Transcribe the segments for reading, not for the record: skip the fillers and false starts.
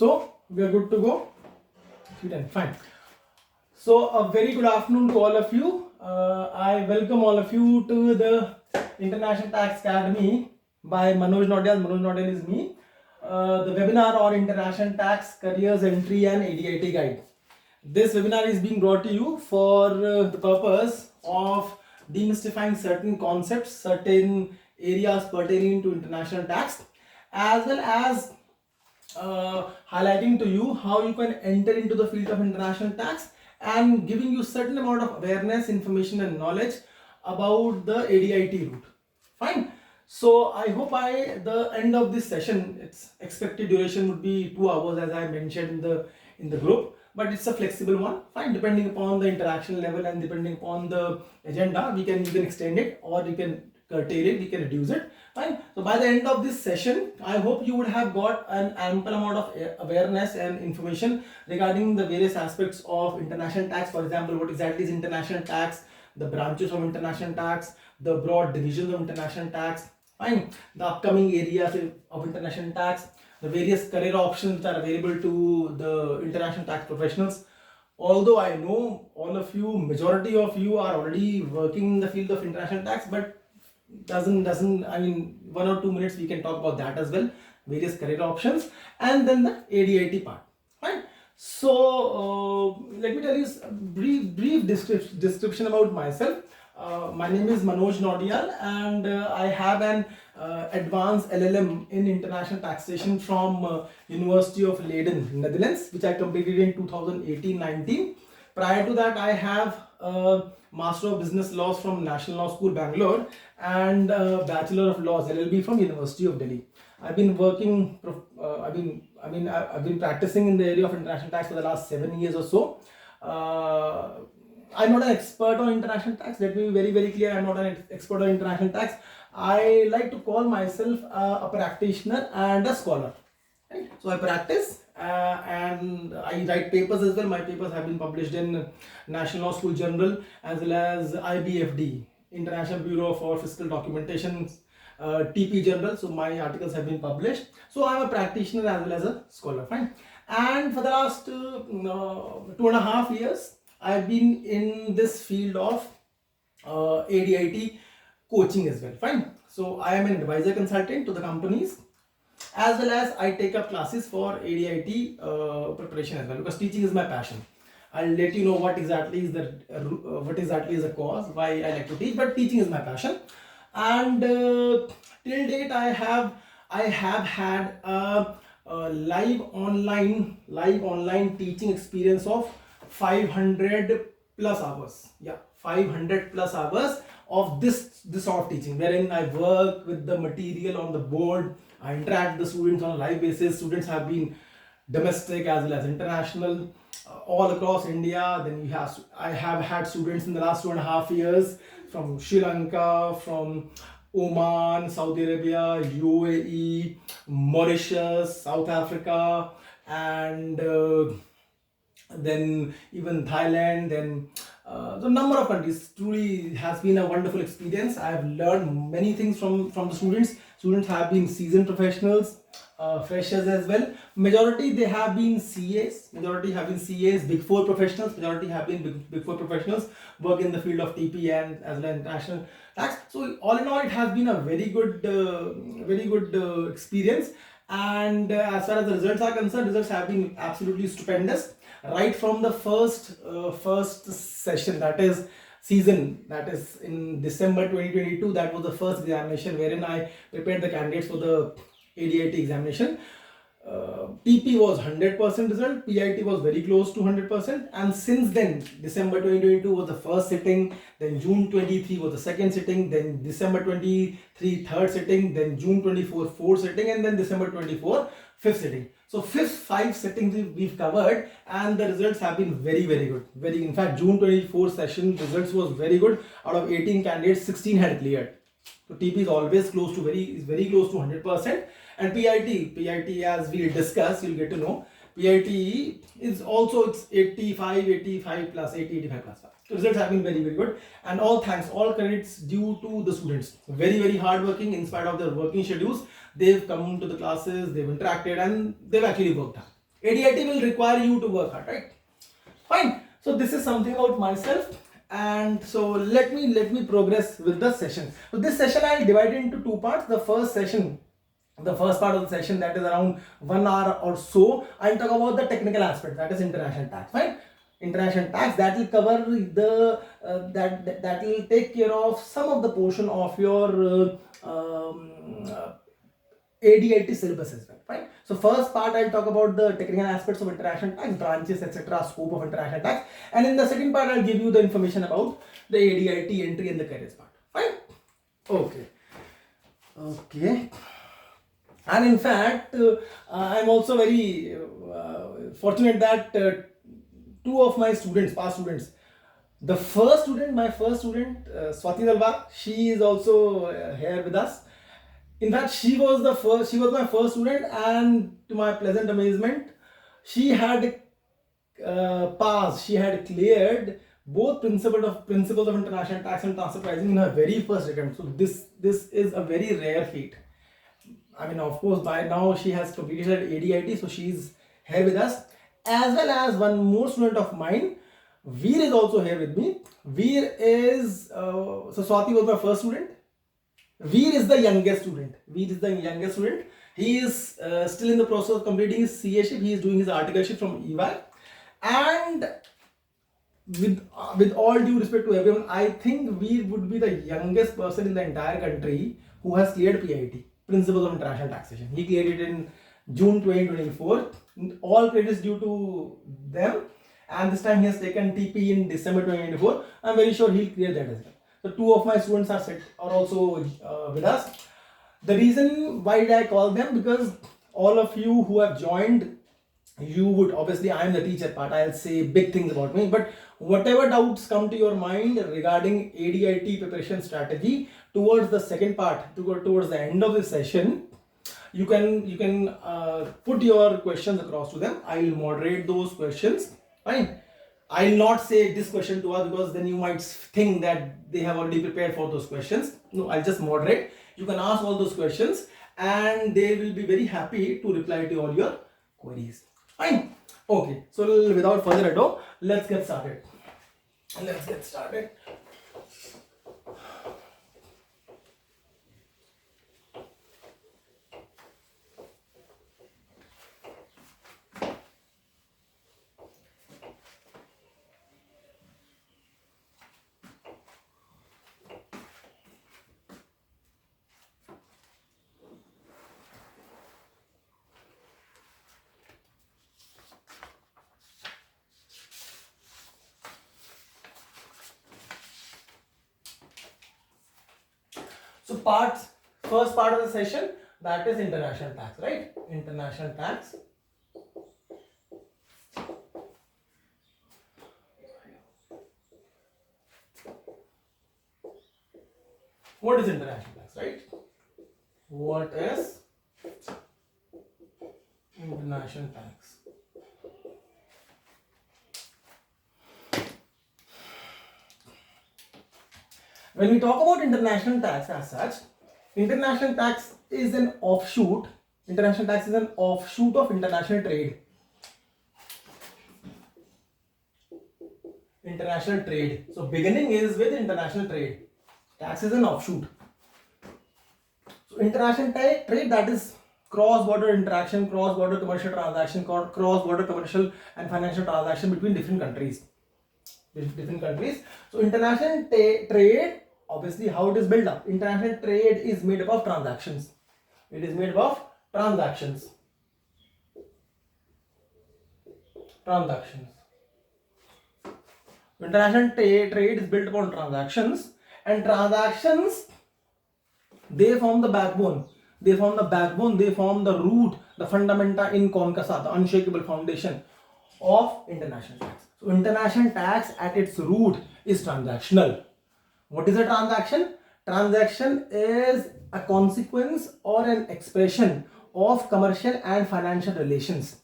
So we are good to go. Fine. So a very good afternoon to all of you. I welcome all of you to the International Tax Academy by Manoj Naudiyal. Manoj Naudiyal is me. The webinar on International Tax Careers Entry and ADIT Guide. This webinar is being brought to you for the purpose of demystifying certain concepts, certain areas pertaining to international tax, as well as highlighting to you how you can enter into the field of international tax and giving you certain amount of awareness, information and knowledge about the ADIT route. Fine. So I hope by the end of this session, its expected duration would be 2 hours as I mentioned in the group, but it's a flexible one. Fine, depending upon the interaction level and depending upon the agenda, you can extend it or you can curtail it, we can reduce it. Fine. So by the end of this session, I hope you would have got an ample amount of awareness and information regarding the various aspects of international tax. For example, what exactly is international tax, the branches of international tax, the broad divisions of international tax, fine, the upcoming areas of international tax, the various career options that are available to the international tax professionals. Although I know all of you, majority of you are already working in the field of international tax, but I mean 1 or 2 minutes we can talk about that as well, various career options, and then the ADIT part. Right. So let me tell you a brief description about myself. My name is Manoj Naudiyal and I have an advanced LLM in international taxation from University of Leiden, Netherlands, which I completed in 2018-19. Prior to that, I have Master of Business Laws from National Law School, Bangalore, and Bachelor of Laws (LLB) from University of Delhi. I've been working. I've been practicing in the area of international tax for the last 7 years or so. I'm not an expert on international tax. Let me be very, very clear. I'm not an expert on international tax. I like to call myself a practitioner and a scholar. Right? So I practice and I write papers as well. My papers have been published in National Law School Journal as well as IBFD, International Bureau for Fiscal Documentation, TP Journal. So my articles have been published. So I'm a practitioner as well as a scholar. Fine. And for the last 2.5 years, I've been in this field of ADIT coaching as well. Fine. So I am an advisor consultant to the companies, as well as I take up classes for ADIT preparation as well, because teaching is my passion. I'll let you know what exactly is the cause why I like to teach, but teaching is my passion. And till date, I have had a live online teaching experience of 500 plus hours. Yeah, 500 plus hours of this sort of teaching, wherein I work with the material on the board. I interact with the students on a live basis. Students have been domestic as well as international, all across India. Then I have had students in the last 2.5 years from Sri Lanka, from Oman, Saudi Arabia, UAE, Mauritius, South Africa, and then even Thailand, then the number of countries. Truly has been a wonderful experience. I have learned many things from the students. Students have been seasoned professionals, freshers as well. Majority they have been CAs. Big Four professionals. Majority have been Big Four professionals. Work in the field of TP and as well as international tax. So all in all, it has been a very good experience. And as far as the results are concerned, results have been absolutely stupendous. Right from the first session, that is season, that is in December 2022, that was the first examination wherein I prepared the candidates for the ADIT examination. TP was 100% result, PIT was very close to 100%, and since then, December 2022 was the first sitting, then June 23 was the second sitting, then December 23 third sitting, then June 24 fourth sitting, and then December 24 fifth sitting. So 5 sittings we've covered, and the results have been very, very good. In fact, June 24 session results was very good. Out of 18 candidates, 16 had cleared. So TP is always very close to 100%. And PIT, as we'll discuss, you'll get to know, PIT is also, it's 85 plus, 85 plus. So results have been very, very good, and all credits due to the students. Very, very hard working in spite of their working schedules. They've come to the classes, they've interacted, and they've actually worked hard. ADIT will require you to work hard, right? Fine. So this is something about myself, and so let me progress with the session. So this session I'll divide it into two parts. The first part of the session, that is around 1 hour or so, I'll talk about the technical aspect, that is international tax. Fine. International tax, that will cover the that will take care of some of the portion of your ADIT syllabus as well. Fine. So first part I'll talk about the technical aspects of international tax, branches, etc., scope of international tax, and in the second part I'll give you the information about the ADIT entry and the careers part. Fine. Okay. And in fact, I'm also very fortunate that two of my students, past students, my first student, Swati Dalwar, she is also here with us. In fact, she was my first student, and to my pleasant amazement, she had passed, she had cleared both principles of international tax and transfer pricing in her very first attempt. So this is a very rare feat. I mean, of course, by now she has completed her ADIT, so she's here with us, as well as one more student of mine. Veer is also here with me. Veer is so Swati was my first student. Veer is the youngest student. He is still in the process of completing his CA-ship. He is doing his articleship from EY. And with all due respect to everyone, I think Veer would be the youngest person in the entire country who has cleared PIT, Principles of International Taxation. He cleared it in June 2024. All credits due to them. And this time he has taken TP in December 2024. I'm very sure he'll clear that as well. So two of my students are also with us. The reason why did I call them, because all of you who have joined, you would obviously, I am the teacher part, I'll say big things about me, but whatever doubts come to your mind regarding ADIT preparation strategy towards the second part, towards the end of the session, you can put your questions across to them. I'll moderate those questions. Fine. I'll not say this question to us, because then you might think that they have already prepared for those questions. No, I'll just moderate. You can ask all those questions and they will be very happy to reply to all your queries. Fine. Okay. So without further ado, let's get started. So first part of the session, that is international tax, right? International tax. What is international tax, right? What is international tax? When we talk about international tax as such, international tax is an offshoot. International tax is an offshoot of international trade. International trade. So beginning is with international trade. Tax is an offshoot. So international trade, that is cross-border interaction, cross-border commercial transaction, cross-border commercial and financial transaction between different countries. So international trade, obviously how it is built up. International trade is made up of transactions. It is made up of transactions. International trade is built upon transactions, and transactions, they form the backbone. They form the root, the fundamenta in concasa, the unshakable foundation of international tax. So international tax at its root is transactional. What is a transaction? Transaction is a consequence or an expression of commercial and financial relations.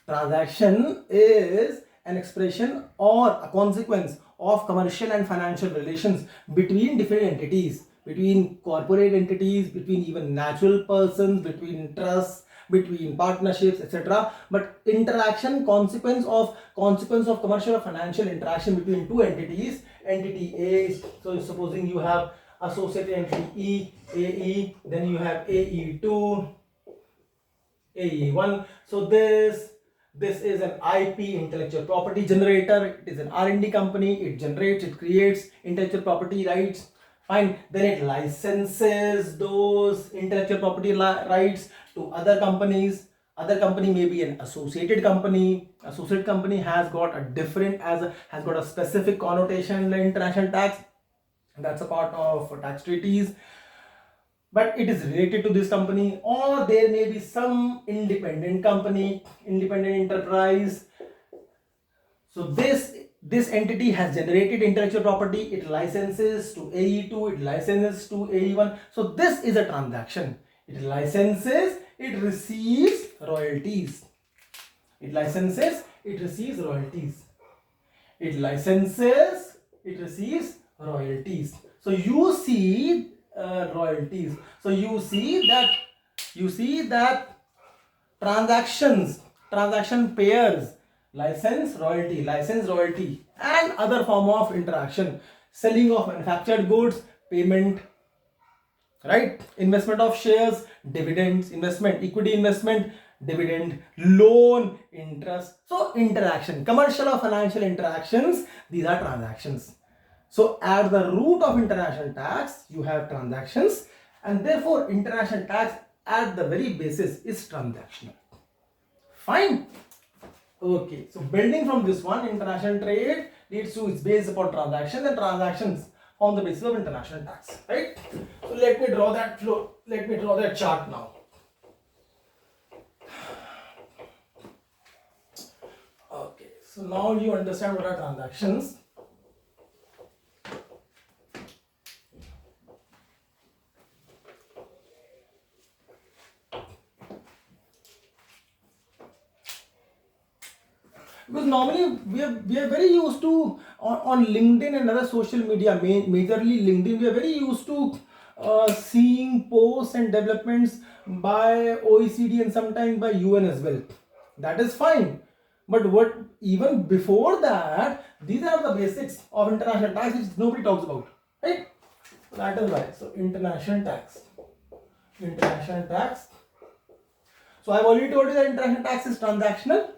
Transaction is an expression or a consequence of commercial and financial relations between different entities, between corporate entities, between even natural persons, between trusts, between partnerships, etc. But interaction, consequence of commercial or financial interaction between two entities. Entity A, so supposing you have associate entity E, AE, then you have AE2, AE1. So this is an IP, intellectual property generator. It is an R&D company. It generates, it creates intellectual property rights. Fine. Then it licenses those intellectual property rights to other companies. Other company may be an associated company. Associate company has got a specific connotation in the international tax. That's a part of tax treaties. But it is related to this company, or there may be some independent company, independent enterprise. So this entity has generated intellectual property, it licenses to AE2, it licenses to AE1. So this is a transaction. It licenses, it receives royalties. It licenses, it receives royalties. It licenses, it receives royalties. So you see royalties. So you see that transaction pairs, license royalty, and other form of interaction, selling of manufactured goods, payment, right, investment of shares, dividends, investment, equity investment, dividend, loan, interest. So interaction, commercial or financial interactions, these are transactions. So at the root of international tax, you have transactions, and therefore international tax at the very basis is transactional. Fine. Okay, so building from this one, international trade leads to, it's based upon transactions, and transactions on the basis of international tax, right? So let me draw that flow. Let me draw that chart now. Okay, so now you understand what are transactions. Because normally we are very used to on LinkedIn and other social media, majorly LinkedIn, we are very used to seeing posts and developments by OECD and sometimes by UN as well. That is fine. But what even before that, these are the basics of international tax which nobody talks about, right? That is why. So international tax. So I've already told you that international tax is transactional.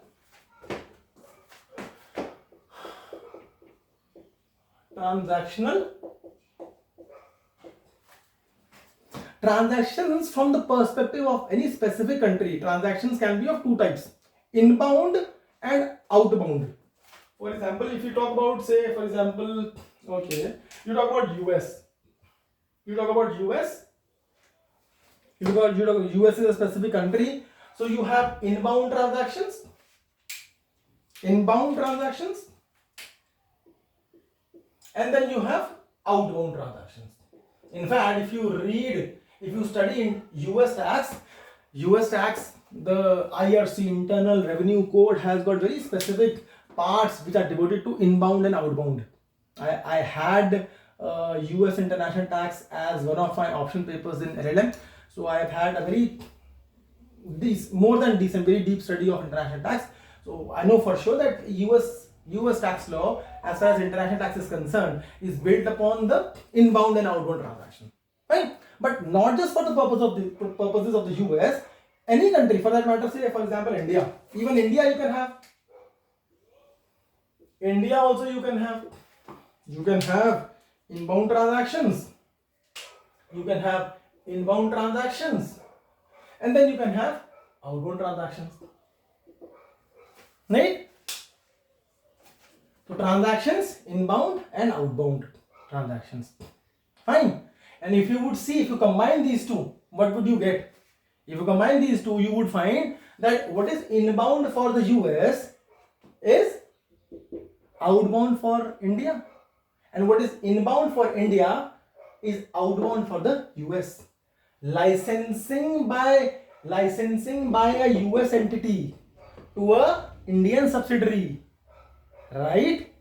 Transactions from the perspective of any specific country. Transactions can be of two types: inbound and outbound. For example, if you talk about, say, for example, okay, you talk about US. US is a specific country. So you have inbound transactions. And then you have outbound transactions. In fact, if you study in US tax, the IRC, Internal Revenue Code, has got very specific parts which are devoted to inbound and outbound. I had US international tax as one of my option papers in LLM. So I have had a very very deep study of international tax. So I know for sure that US tax law, as far as international tax is concerned, is built upon the inbound and outbound transaction, right? But not just for the purposes of the US. Any country, for that matter, say for example India. Even India, you can have. India also you can have inbound transactions. And then you can have outbound transactions, right? So transactions, inbound and outbound transactions. Fine. And if you combine these two, what would you get? If you combine these two, you would find that what is inbound for the US is outbound for India, and what is inbound for India is outbound for the US. Licensing by a US entity to a Indian subsidiary, right?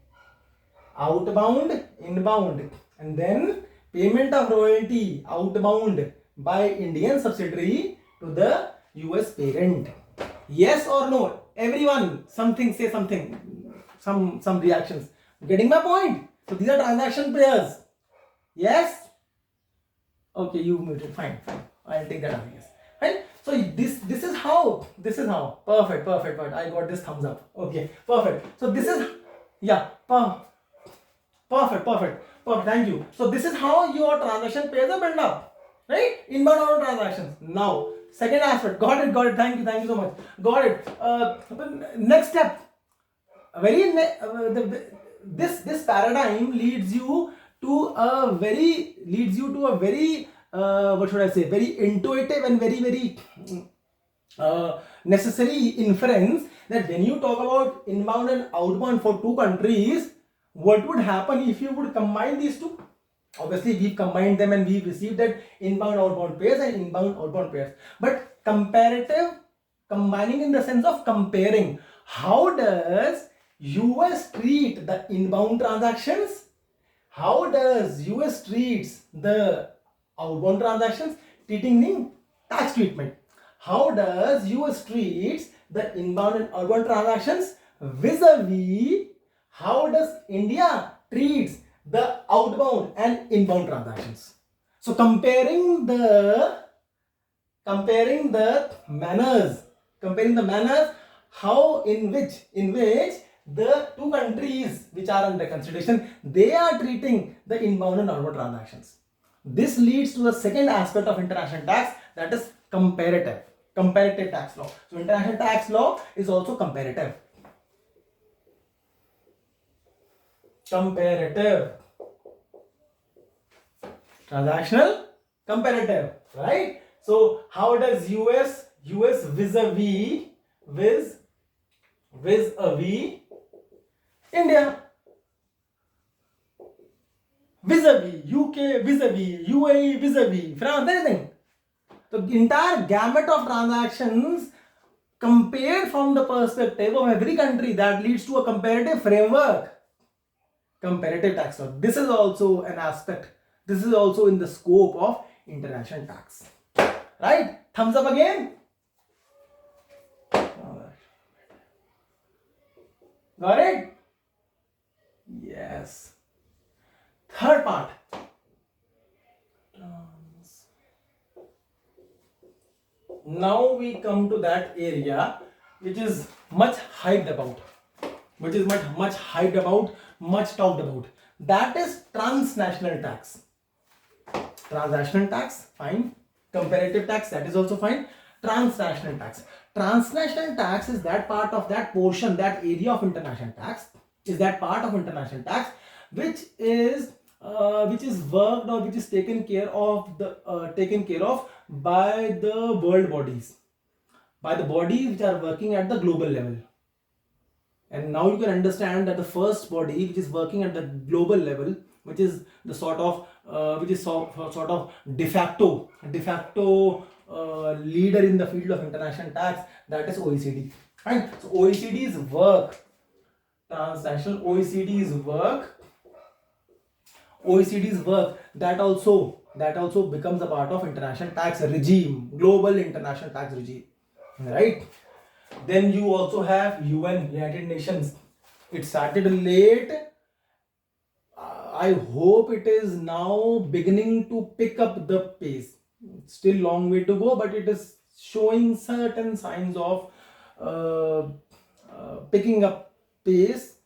Outbound, inbound, and then payment of royalty outbound by Indian subsidiary to the US parent. Yes or no? Everyone, something, say something. Some reactions. Getting my point? So these are transaction pairs. Yes? Okay, you muted. Fine. I'll take that as a yes. Right? So this is how. Perfect. I got this thumbs up. Okay, perfect. So this is, yeah, perfect. Thank you. So this is how your transaction pairs are built up, right? Inbound outbound transactions. Now, second aspect. Got it. Thank you so much. Got it. Next step. This paradigm leads you to a very what should I say, very intuitive and very necessary inference that when you talk about inbound and outbound for two countries, what would happen if you would combine these two? Obviously, we've combined them and we've received that inbound outbound pairs and inbound outbound pairs. But comparative, combining in the sense of comparing, how does US treat the inbound transactions? How does US treats the outbound transactions? Treating in tax treatment. How does US treats the inbound and outbound transactions vis-a-vis how does India treats the outbound and inbound transactions? So comparing the manners, how in which the two countries which are under consideration, they are treating the inbound and outbound transactions. This leads to the second aspect of international tax, that is comparative tax law. So international tax law is also comparative. Transactional comparative, right? So how does US vis-a-vis India, vis-a-vis UK, vis-a-vis UAE, vis-a-vis France, anything. The entire gamut of transactions compared from the perspective of every country, that leads to a comparative framework. Comparative tax law. This is also an aspect. This is also in the scope of international tax. Right? Thumbs up again. Got it? Yes. Third part. Now we come to that area which is much hyped about, much talked about. That is transnational tax. Transnational tax, fine. Comparative tax, that is also fine. Transnational tax. Transnational tax is that part of that portion, that area of international tax, is that part of international tax which is worked or which is taken care of by the world bodies, by the bodies which are working at the global level. And now you can understand that the first body which is working at the global level, which is the sort of de facto leader in the field of international tax, that is OECD. Right? So OECD's work, transnational OECD's work, that also becomes a part of international tax regime, global international tax regime, right? Then you also have UN, United Nations. It started late. I hope it is now beginning to pick up the pace. Still long way to go, but it is showing certain signs of picking up pace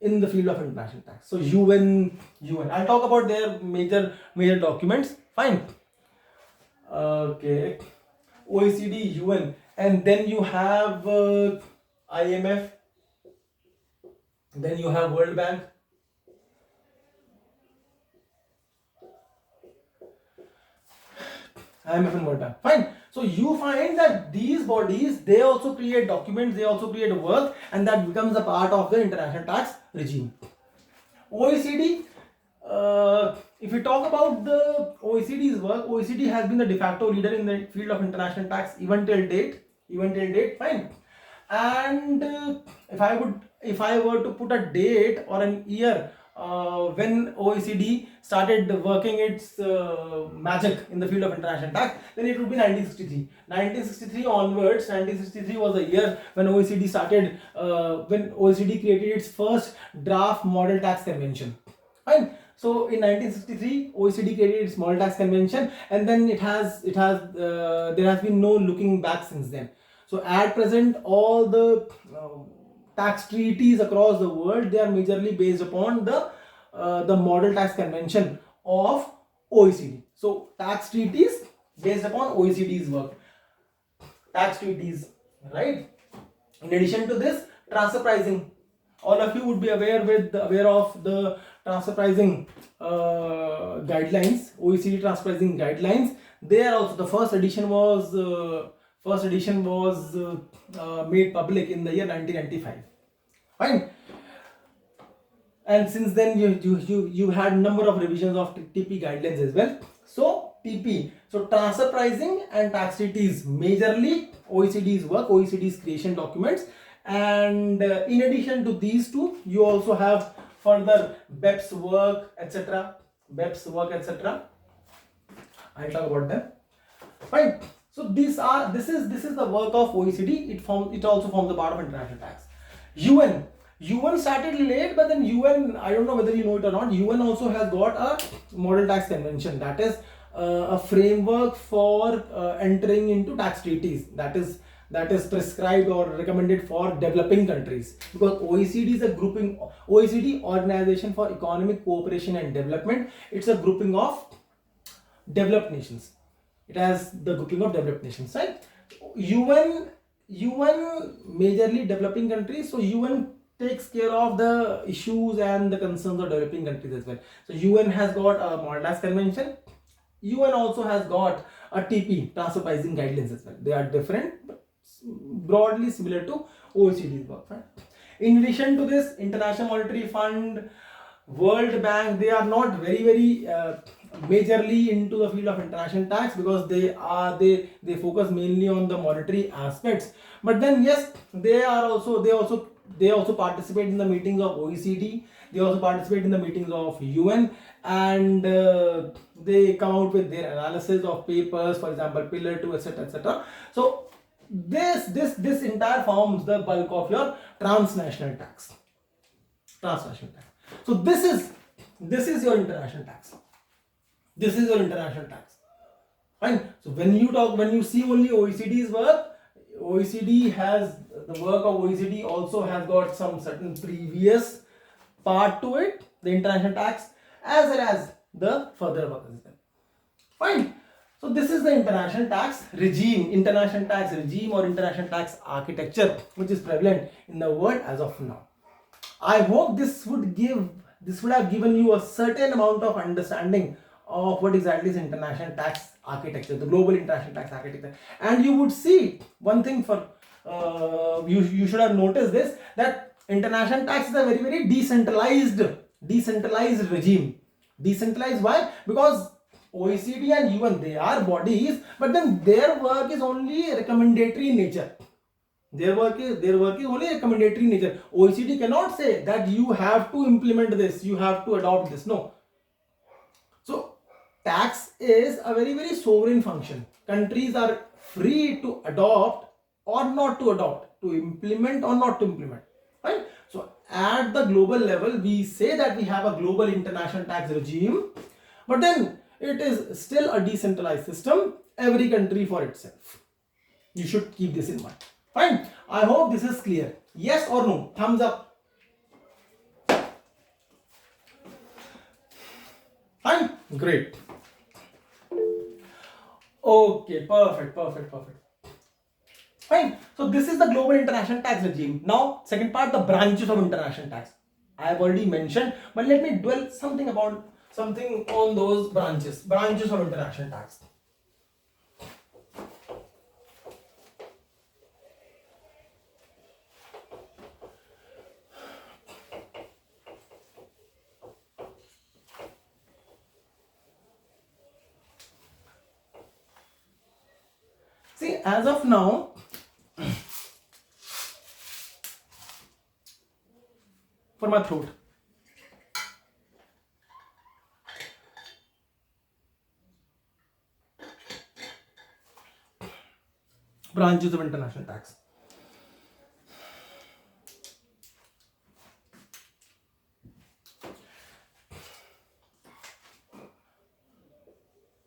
in the field of international tax. So UN, I'll talk about their major documents. Fine. Okay. OECD, UN, and then you have IMF, then you have World Bank. IMF and World Bank. Fine. So you find that these bodies, they also create documents, they also create work, and that becomes a part of the international tax regime. OECD, if we talk about the OECD's work, OECD has been the de facto leader in the field of international tax even till date. Fine. And if I were to put a date or an year when OECD started working its magic in the field of international tax, then it would be 1963. 1963 onwards, 1963 was the year when OECD started, when OECD created its first draft model tax convention. Fine. So in 1963, OECD created its model tax convention, and then there has been no looking back since then. So at present, all the tax treaties across the world, they are majorly based upon the model tax convention of OECD. So tax treaties based upon OECD's work. Tax treaties, right? In addition to this, transfer pricing. All of you would be aware of the transfer pricing guidelines, OECD transfer pricing guidelines. There also the first edition was made public in the year 1995. Fine. And since then you had number of revisions of TP guidelines as well. So TP, so transfer pricing and tax treaties, majorly OECD's work, OECD's creation documents. And in addition to these two, you also have further BEPS work, etc. I'll talk about them. Fine. So this is the work of OECD. It also forms a part of international tax. UN started late, but then UN, I don't know whether you know it or not, UN also has got a model tax convention, that is a framework for entering into tax treaties, that is prescribed or recommended for developing countries, because OECD is a grouping, OECD, Organization for Economic Cooperation and Development, it's a grouping of developed nations. It has the grouping of developed nations, right? UN majorly developing countries, so UN takes care of the issues and the concerns of developing countries as well. So UN has got a model tax convention. UN also has got a TP, transfer pricing guidelines as well. They are different, but broadly similar to OECD's work. Right? In addition to this, International Monetary Fund, World Bank, they are not very majorly into the field of international tax, because they focus mainly on the monetary aspects. But then yes, they also participate in the meetings of OECD. They also participate in the meetings of UN, and they come out with their analysis of papers, for example, Pillar 2, etc. So this entire forms the bulk of your transnational tax. So this is your international tax. This is your international tax. Fine. So when you see only OECD's work, OECD has the work of OECD also has got some certain previous part to it, the international tax, as well as the further work as well. Fine. So this is the international tax regime, or international tax architecture, which is prevalent in the world as of now. I hope this would have given you a certain amount of understanding of what exactly is international tax architecture, the global international tax architecture. And you would see one thing for you should have noticed this, that international tax is a very decentralized regime. Decentralized, why? Because OECD and UN, they are bodies, but then their work is only recommendatory in nature. Their work is only recommendatory in nature. OECD cannot say that you have to implement this, you have to adopt this. No. So tax is a very sovereign function. Countries are free to adopt or not to adopt, to implement or not to implement. Right? So at the global level, we say that we have a global international tax regime, but then it is still a decentralized system, every country for itself. You should keep this in mind. Fine. I hope this is clear. Yes or no? Thumbs up. Fine. Great. Okay. Perfect. Fine. So this is the global international tax regime. Now, second part, the branches of international tax. I have already mentioned, but let me dwell something on those branches of international tax. See, as of now, for my throat. branches of international tax.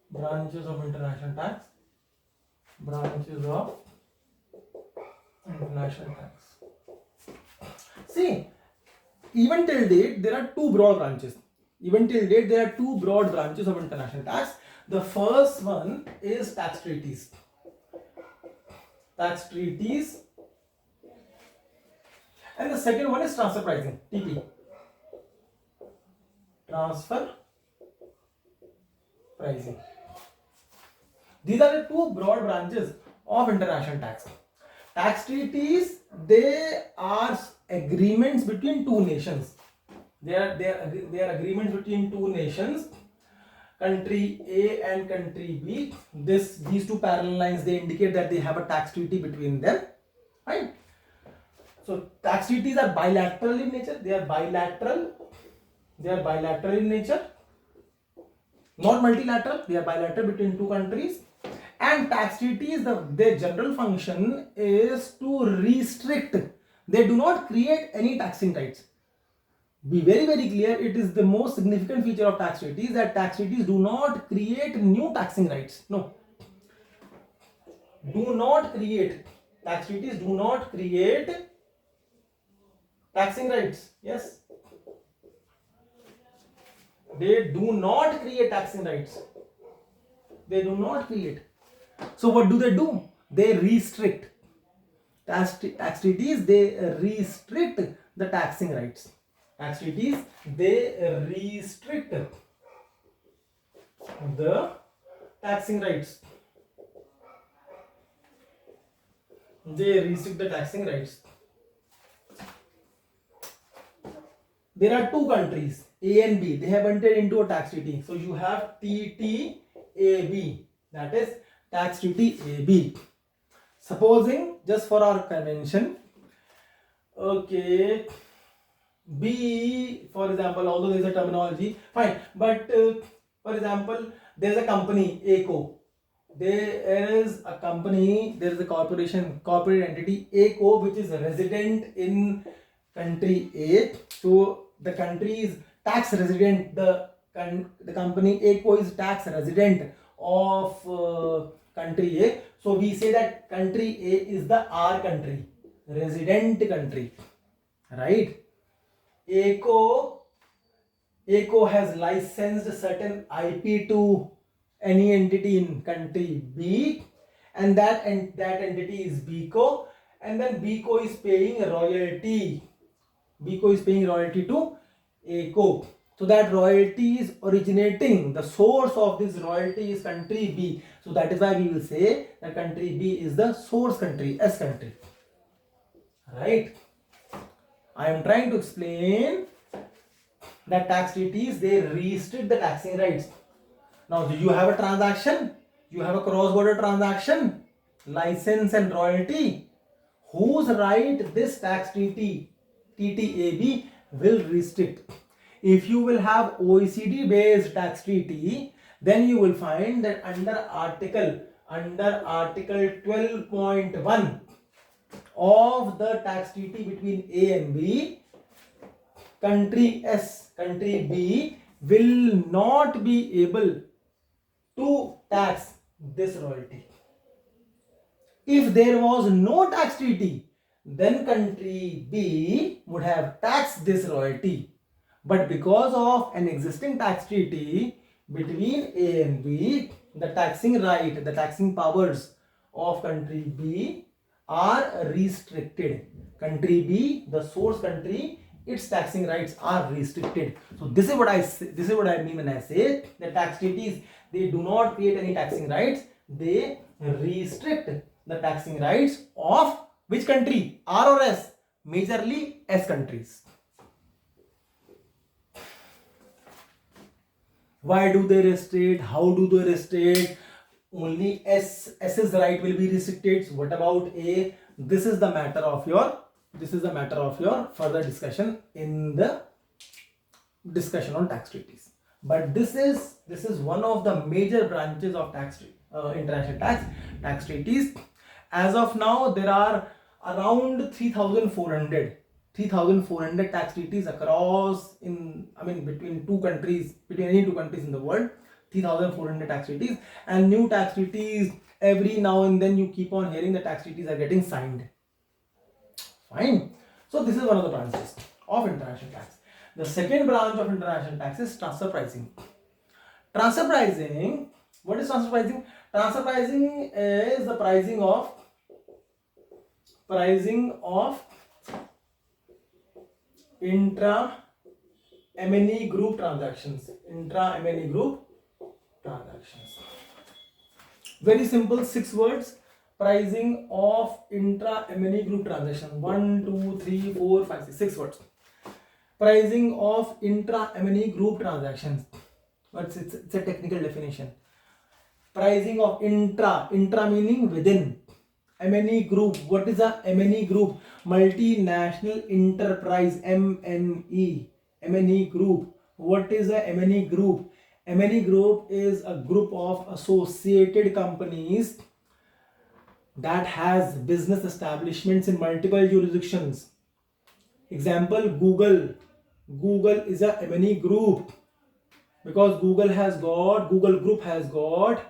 Branches of international tax. Branches of international tax. See, even till date there are two broad branches. Even till date there are two broad branches of international tax. The first one is tax treaties. Tax treaties. And the second one is transfer pricing, TP. Transfer pricing. These are the two broad branches of international tax. Tax treaties, they are agreements between two nations. They are agreements between two nations, country A and country B. These two parallel lines, they indicate that they have a tax treaty between them, right? So tax treaties are bilateral in nature. They are bilateral in nature, not multilateral. They are bilateral between two countries. And tax treaties, their general function is to restrict. They do not create any taxing rights. Be very, very clear, it is the most significant feature of tax treaties that tax treaties do not create new taxing rights. No. Do not create. Tax treaties do not create taxing rights. Yes. They do not create taxing rights. They do not create. So what do? They restrict. Tax treaties, they restrict the taxing rights. Tax treaties, they restrict the taxing rights. They restrict the taxing rights. There are two countries, A and B. They have entered into a tax treaty. So you have TTAB, that is tax treaty AB. Supposing, just for our convention, okay, B, for example, although there is a terminology, fine, but for example, there is a company, ACO. There is a company, there is a corporate entity, ACO, which is resident in country A. So the country is tax resident, the company ACO is tax resident of country A. So we say that country A is the R country, resident country, right? ACO has licensed certain IP to any entity in country B, and that entity is BCO, and then BCO is paying royalty. BCO is paying royalty to ACO. So that royalty is originating, the source of this royalty is country B. So that is why we will say that country B is the source country, S country. Right? I am trying to explain that tax treaties, they restrict the taxing rights. Now you have a transaction, you have a cross-border transaction, license and royalty. Whose right this tax treaty, TTAB, will restrict? If you will have OECD based tax treaty, then you will find that under article 12.1 of the tax treaty between A and B, country S, country B will not be able to tax this royalty. If there was no tax treaty, then country B would have taxed this royalty. But because of an existing tax treaty between A and B, the taxing right, the taxing powers of country B are restricted. Country B, the source country, its taxing rights are restricted. So this is what I mean when I say the tax treaties, they do not create any taxing rights. They restrict the taxing rights of which country? R or S? Majorly S countries. Why do they restrict? How do they restrict? Only S's right will be restricted. So what about A? This is the matter of your further discussion in the discussion on tax treaties. But this is one of the major branches of international tax treaties. As of now, there are around 3,400 tax treaties across between any two countries in the world. 3,400 tax treaties, and new tax treaties every now and then you keep on hearing the tax treaties are getting signed. Fine. So this is one of the branches of international tax. The second branch of international tax is transfer pricing. Transfer pricing. What is transfer pricing? Transfer pricing is the pricing of intra-MNE group transactions. Intra-MNE group transactions. Very simple, 6 words. Pricing of intra-MNE group transactions. 1, 2, 3, 4, 5, 6. 6 words. Pricing of intra-MNE group transactions. But it's a technical definition. Pricing of intra meaning within. MNE group. What is a MNE group? Multinational enterprise. MNE. MNE group. What is a MNE group? MNE group is a group of associated companies that has business establishments in multiple jurisdictions. Example, Google. Google is a MNE group because Google Group has got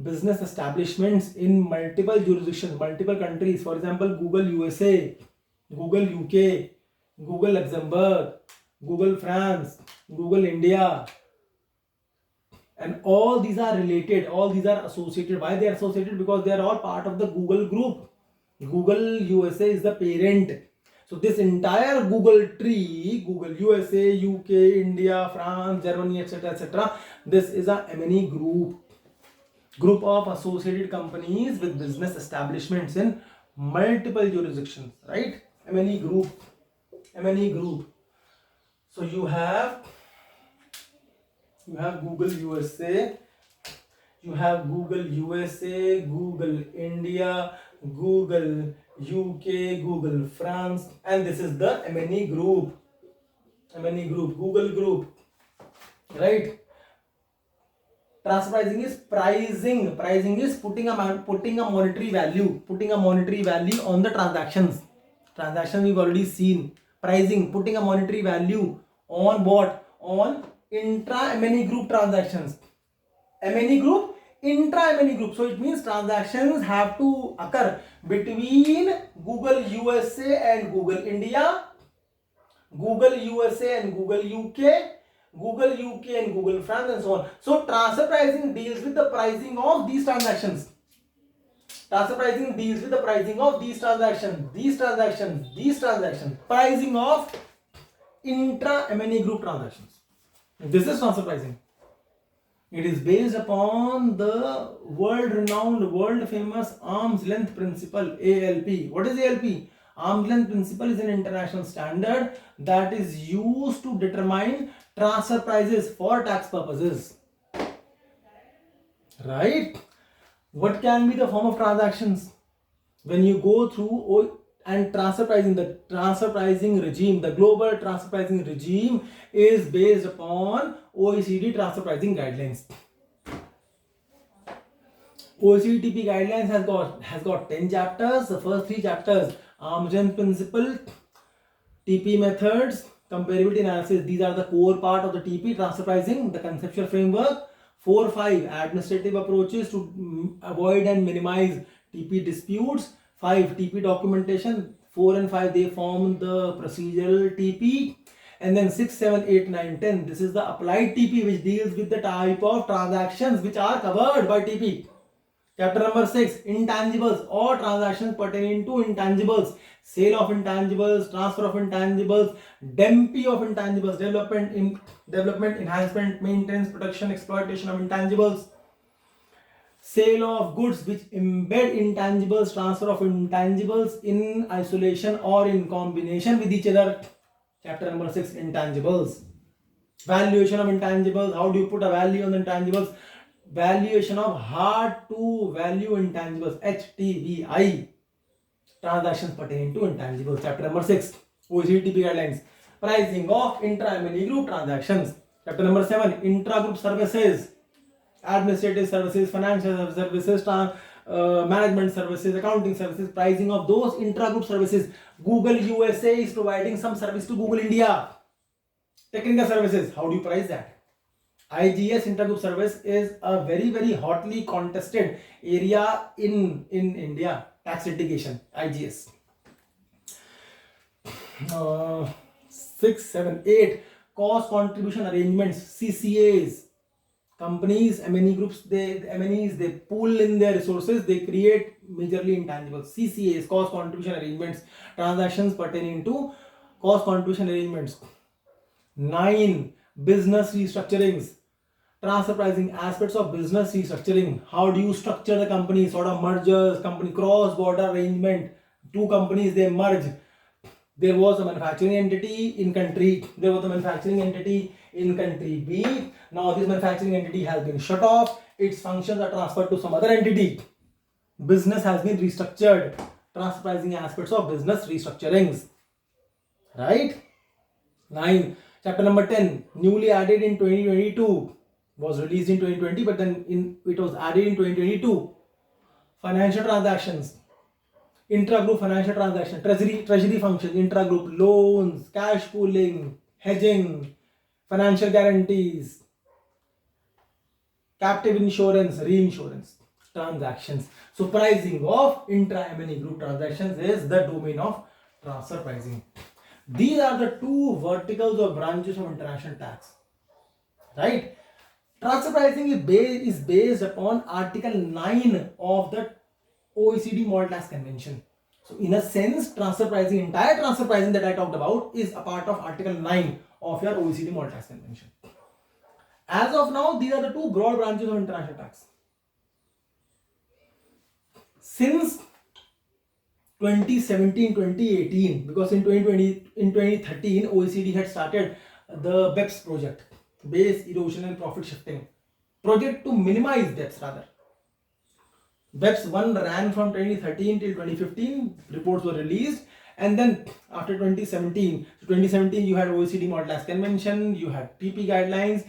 business establishments in multiple jurisdictions, multiple countries. For example, Google USA, Google UK, Google Luxembourg, Google France, Google India. And all these are related, all these are associated. Why they are associated? Because they are all part of the Google group. Google USA is the parent. So this entire Google tree, Google USA, UK, India, France, Germany, etc., this is a MNE group. Group of associated companies with business establishments in multiple jurisdictions, right? MNE group. MNE group. So you have Google USA, you have Google USA, Google India, Google UK, Google France, and this is the MNE group. MNE group, Google group, right? Transfer pricing is pricing. Pricing is putting a monetary value on the transactions. Transaction we've already seen. Pricing, putting a monetary value on what? On intra-MNE group transactions. MNE group, intra-MNE group. So it means transactions have to occur between Google USA and Google India, Google USA and Google UK, Google UK and Google France, and so on. So transfer pricing deals with the pricing of these transactions. Transfer pricing deals with the pricing of these transactions. Pricing of intra-MNE group transactions. This is transfer pricing. It is based upon the world-renowned, world-famous arm's length principle, ALP. What is ALP? Arm's length principle is an international standard that is used to determine transfer prices for tax purposes. Right? What can be the form of transactions? When you go through and transfer pricing, the transfer pricing regime, the global transfer pricing regime is based upon OECD transfer pricing guidelines. OECD guidelines has got 10 chapters. The first 3 chapters, arm's length principle, TP methods, comparability analysis. These are the core part of the TP transfer pricing, the conceptual framework. 4, 5 administrative approaches to avoid and minimize TP disputes. 5 TP documentation. 4 and 5 they form the procedural TP. And then 6, 7, 8, 9, 10 this is the applied TP, which deals with the type of transactions which are covered by TP. Chapter number 6, intangibles or transactions pertaining to intangibles. Sale of intangibles, transfer of intangibles, DEMP of intangibles, development, enhancement, maintenance, production, exploitation of intangibles. Sale of goods which embed intangibles, transfer of intangibles in isolation or in combination with each other. Chapter number 6, intangibles. Valuation of intangibles, how do you put a value on the intangibles? Valuation of hard to value intangibles, HTVI. Transactions pertaining to intangibles. Chapter number 6, OECD guidelines. Pricing of intra-MNE group transactions. Chapter number 7, intra-group services. Administrative services, financial services, management services, accounting services, pricing of those intra-group services. Google USA is providing some service to Google India. Technical services, how do you price that? IGS, intergroup service, is a very hotly contested area in India. Tax litigation, IGS. 6, 7, 8, cost contribution arrangements, CCAs. Companies, M&E groups, M&Es, they pool in their resources, they create majorly intangibles. CCAs, cost contribution arrangements, transactions pertaining to cost contribution arrangements. 9, business restructurings, transfer pricing, aspects of business restructuring. How do you structure the company? Sort of mergers, company cross-border arrangement. Two companies, they merge. There was a manufacturing entity in country. There was a manufacturing entity in country B. Now this manufacturing entity has been shut off. Its functions are transferred to some other entity. Business has been restructured. Transfer pricing, aspects of business restructurings. Right? 9. Chapter number 10, newly added in 2022, was released in 2020, but then it was added in 2022. Financial transactions, intra-group financial transaction, treasury functions, intra-group loans, cash pooling, hedging, financial guarantees, captive insurance, reinsurance transactions. So pricing of intra-M&E group transactions is the domain of transfer pricing. These are the two verticals or branches of international tax, right? Transfer pricing is based upon Article 9 of the OECD Model Tax Convention. So in a sense, entire transfer pricing that I talked about is a part of Article 9 of your OECD Model Tax Convention. As of now, these are the two broad branches of international tax. Since 2017-2018, because in 2013 OECD had started the BEPS project, base erosion and profit shifting project, to minimize BEPS rather. BEPS 1 ran from 2013 till 2015, reports were released, and then after 2017 you had OECD Model Tax Convention, you had PP guidelines,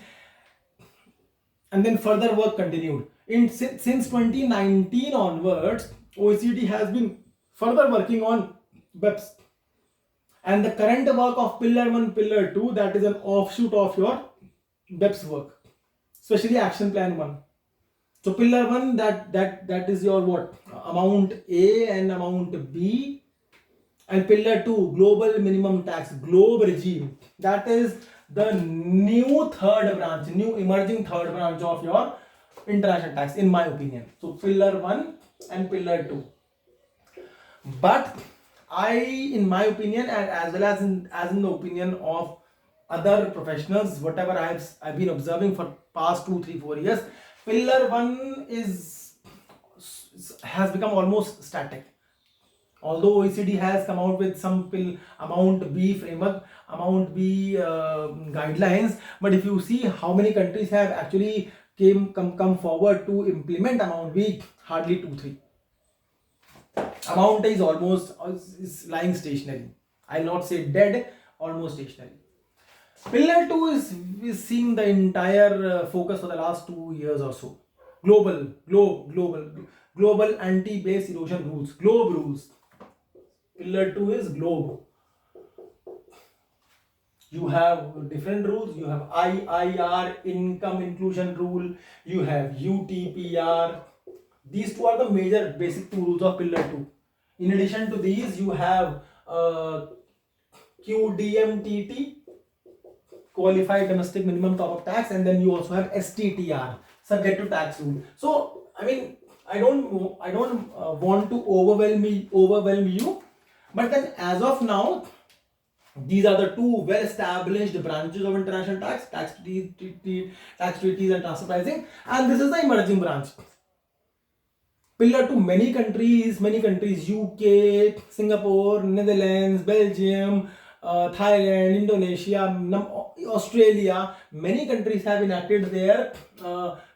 and then further work continued. Since 2019 onwards, OECD has been further working on BEPS, and the current work of Pillar 1, Pillar 2, that is an offshoot of your BEPS work, especially Action Plan 1. So Pillar 1, that is your what? Amount A and amount B, and Pillar 2, Global Minimum Tax, Globe Regime, that is the new emerging third branch of your international tax, in my opinion. So Pillar 1 and Pillar 2. But in my opinion, and as well as in the opinion of other professionals, whatever I've been observing for past 2, 3, 4 years, Pillar 1 has become almost static. Although OECD has come out with some amount B framework, amount B guidelines, but if you see how many countries have actually come forward to implement amount B, hardly 2, 3. Amount is almost lying stationary. I'll not say dead, almost stationary. Pillar 2 is seeing the entire focus for the last 2 years or so. Global anti-base erosion rules, globe rules. Pillar 2 is globe. You have different rules. You have IIR, income inclusion rule. You have UTPR. These two are the major basic two rules of Pillar 2. In addition to these, you have QDMTT, Qualified Domestic Minimum Top Up Tax, and then you also have STTR, Subject to Tax Rule. So, I mean, I don't want to overwhelm you, but then as of now, these are the two well-established branches of international tax treaties and transfer pricing, and this is the emerging branch. Pillar 2, many countries, UK, Singapore, Netherlands, Belgium, Thailand, Indonesia, Australia, many countries have enacted their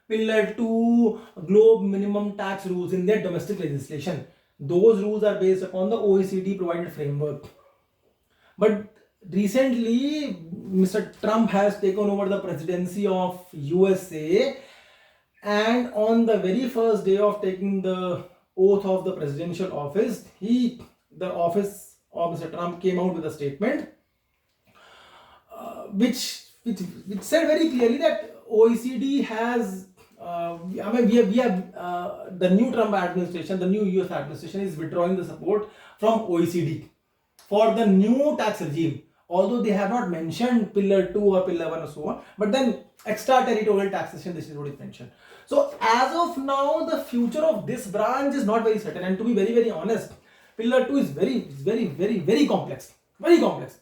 Pillar 2 Globe Minimum Tax rules in their domestic legislation. Those rules are based upon the OECD provided framework. But recently, Mr. Trump has taken over the presidency of USA, And on the very first day of taking the oath of the presidential office, the office of Mr. Trump came out with a statement which said very clearly that OECD has, the new Trump administration, the new US administration is withdrawing the support from OECD for the new tax regime. Although they have not mentioned Pillar 2 or Pillar 1 or so on, but then extraterritorial taxation, this is what is mentioned. So as of now, the future of this branch is not very certain. And to be very, very honest, Pillar 2 is very complex. Very complex.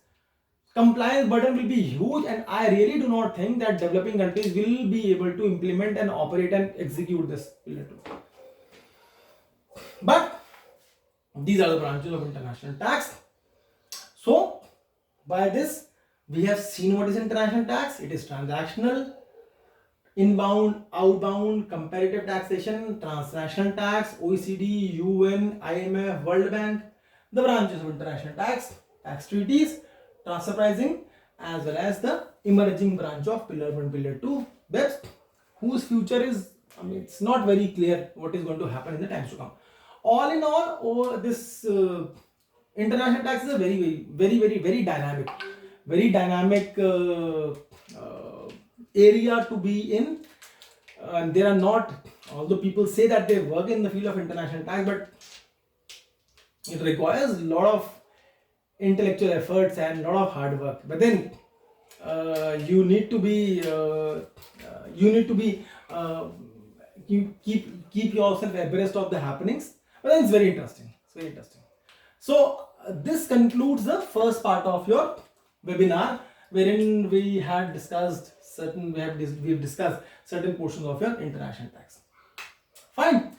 Compliance burden will be huge, and I really do not think that developing countries will be able to implement and operate and execute this Pillar 2. But these are the branches of international tax. So by this, we have seen what is international tax. It is transactional, inbound, outbound, comparative taxation, transnational tax, OECD, UN, IMF, World Bank, the branches of international tax, tax treaties, transfer pricing, as well as the emerging branch of Pillar 1, Pillar 2, BEPS, whose future is, it's not very clear what is going to happen in the times to come. All in all, this international tax is a very dynamic area to be in. There are not, although people say that they work in the field of international tax, but it requires a lot of intellectual efforts and a lot of hard work. But then you need to keep yourself abreast of the happenings. But then it's very interesting. So this concludes the first part of your webinar, wherein we had discussed we've discussed certain portions of your international tax. Fine.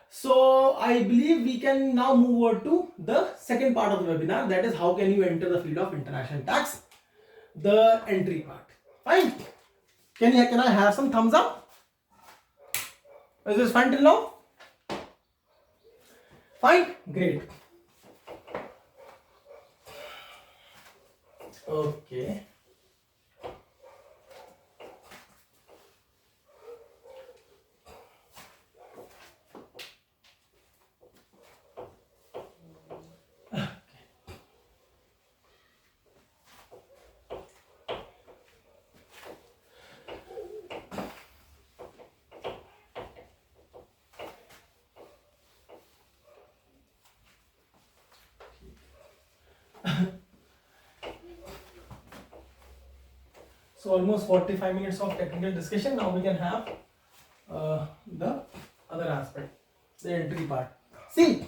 So I believe we can now move over to the second part of the webinar, that is how can you enter the field of international tax, the entry part. Fine. Can I have some thumbs up? Is this fine till now? Fine, great. Okay. So almost 45 minutes of technical discussion. Now we can have the other aspect, the entry part. See,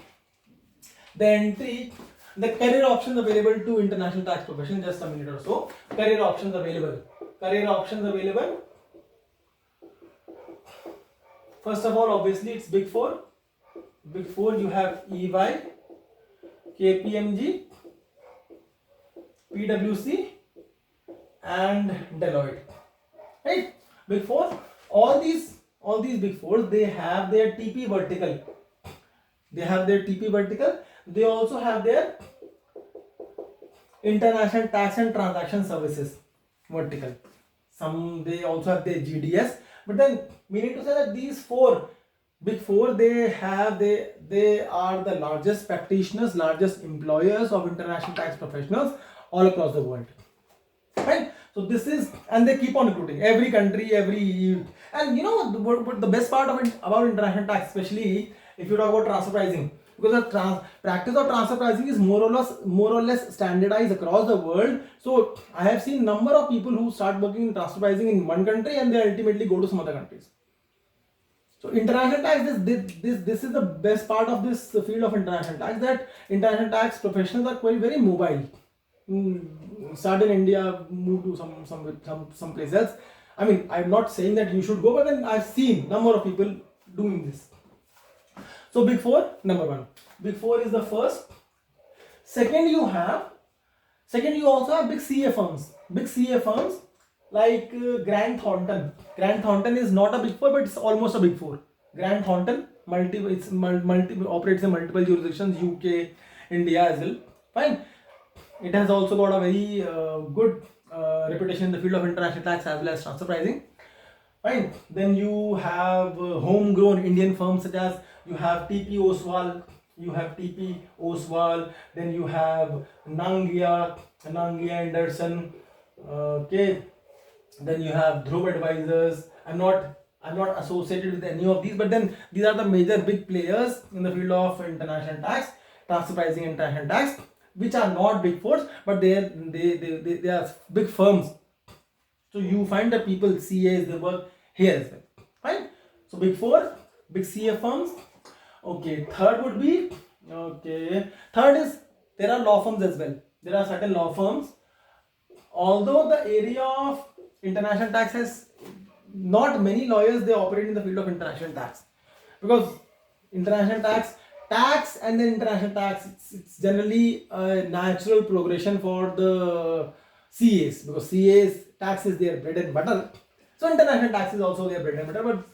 the career options available to international tax profession. Just a minute or so. Career options available. First of all, obviously it's Big Four. Big Four, you have EY, KPMG, PwC, and Deloitte. Right? Big Four. All these Big Fours, they have their TP vertical. They also have their international tax and transaction services vertical. They also have their GDS. But then we need to say that these Big Four, they are the largest practitioners, largest employers of international tax professionals all across the world. Right? So this is, and they keep on recruiting every country, and you know what the best part of it about international tax, especially if you talk about transfer pricing, because the practice of transfer pricing is more or less standardized across the world. So I have seen number of people who start working in transfer pricing in one country and they ultimately go to some other countries. So international tax, this is the best part of this field of international tax, that international tax professionals are quite very mobile. Start in India, move to some place else. I mean, I'm not saying that you should go, but then I've seen number of people doing this. So Big Four, number one. Big Four is the first. Second, you also have big CA firms. Big CA firms like Grant Thornton. Grant Thornton is not a Big Four, but it's almost a Big Four. Grant Thornton operates in multiple jurisdictions, UK, India as well. Fine. It has also got a very good reputation in the field of international tax as well as transfer pricing. Fine. Then you have homegrown Indian firms such as you have TP Oswal, then you have Nangia Anderson, okay. Then you have Dhruv Advisors. I'm not associated with any of these, but then these are the major big players in the field of international tax, transfer pricing, international tax, which are not big fours, but they are big firms. So you find the people CAs, they work here as well. Fine. So big four, big CA firms. Okay. Third would be, okay. Third is there are law firms as well. There are certain law firms. Although the area of international tax has not many lawyers, they operate in the field of international tax, because international tax and then international tax, it's generally a natural progression for the CAs, because CAs tax is their bread and butter. So international tax is also their bread and butter, but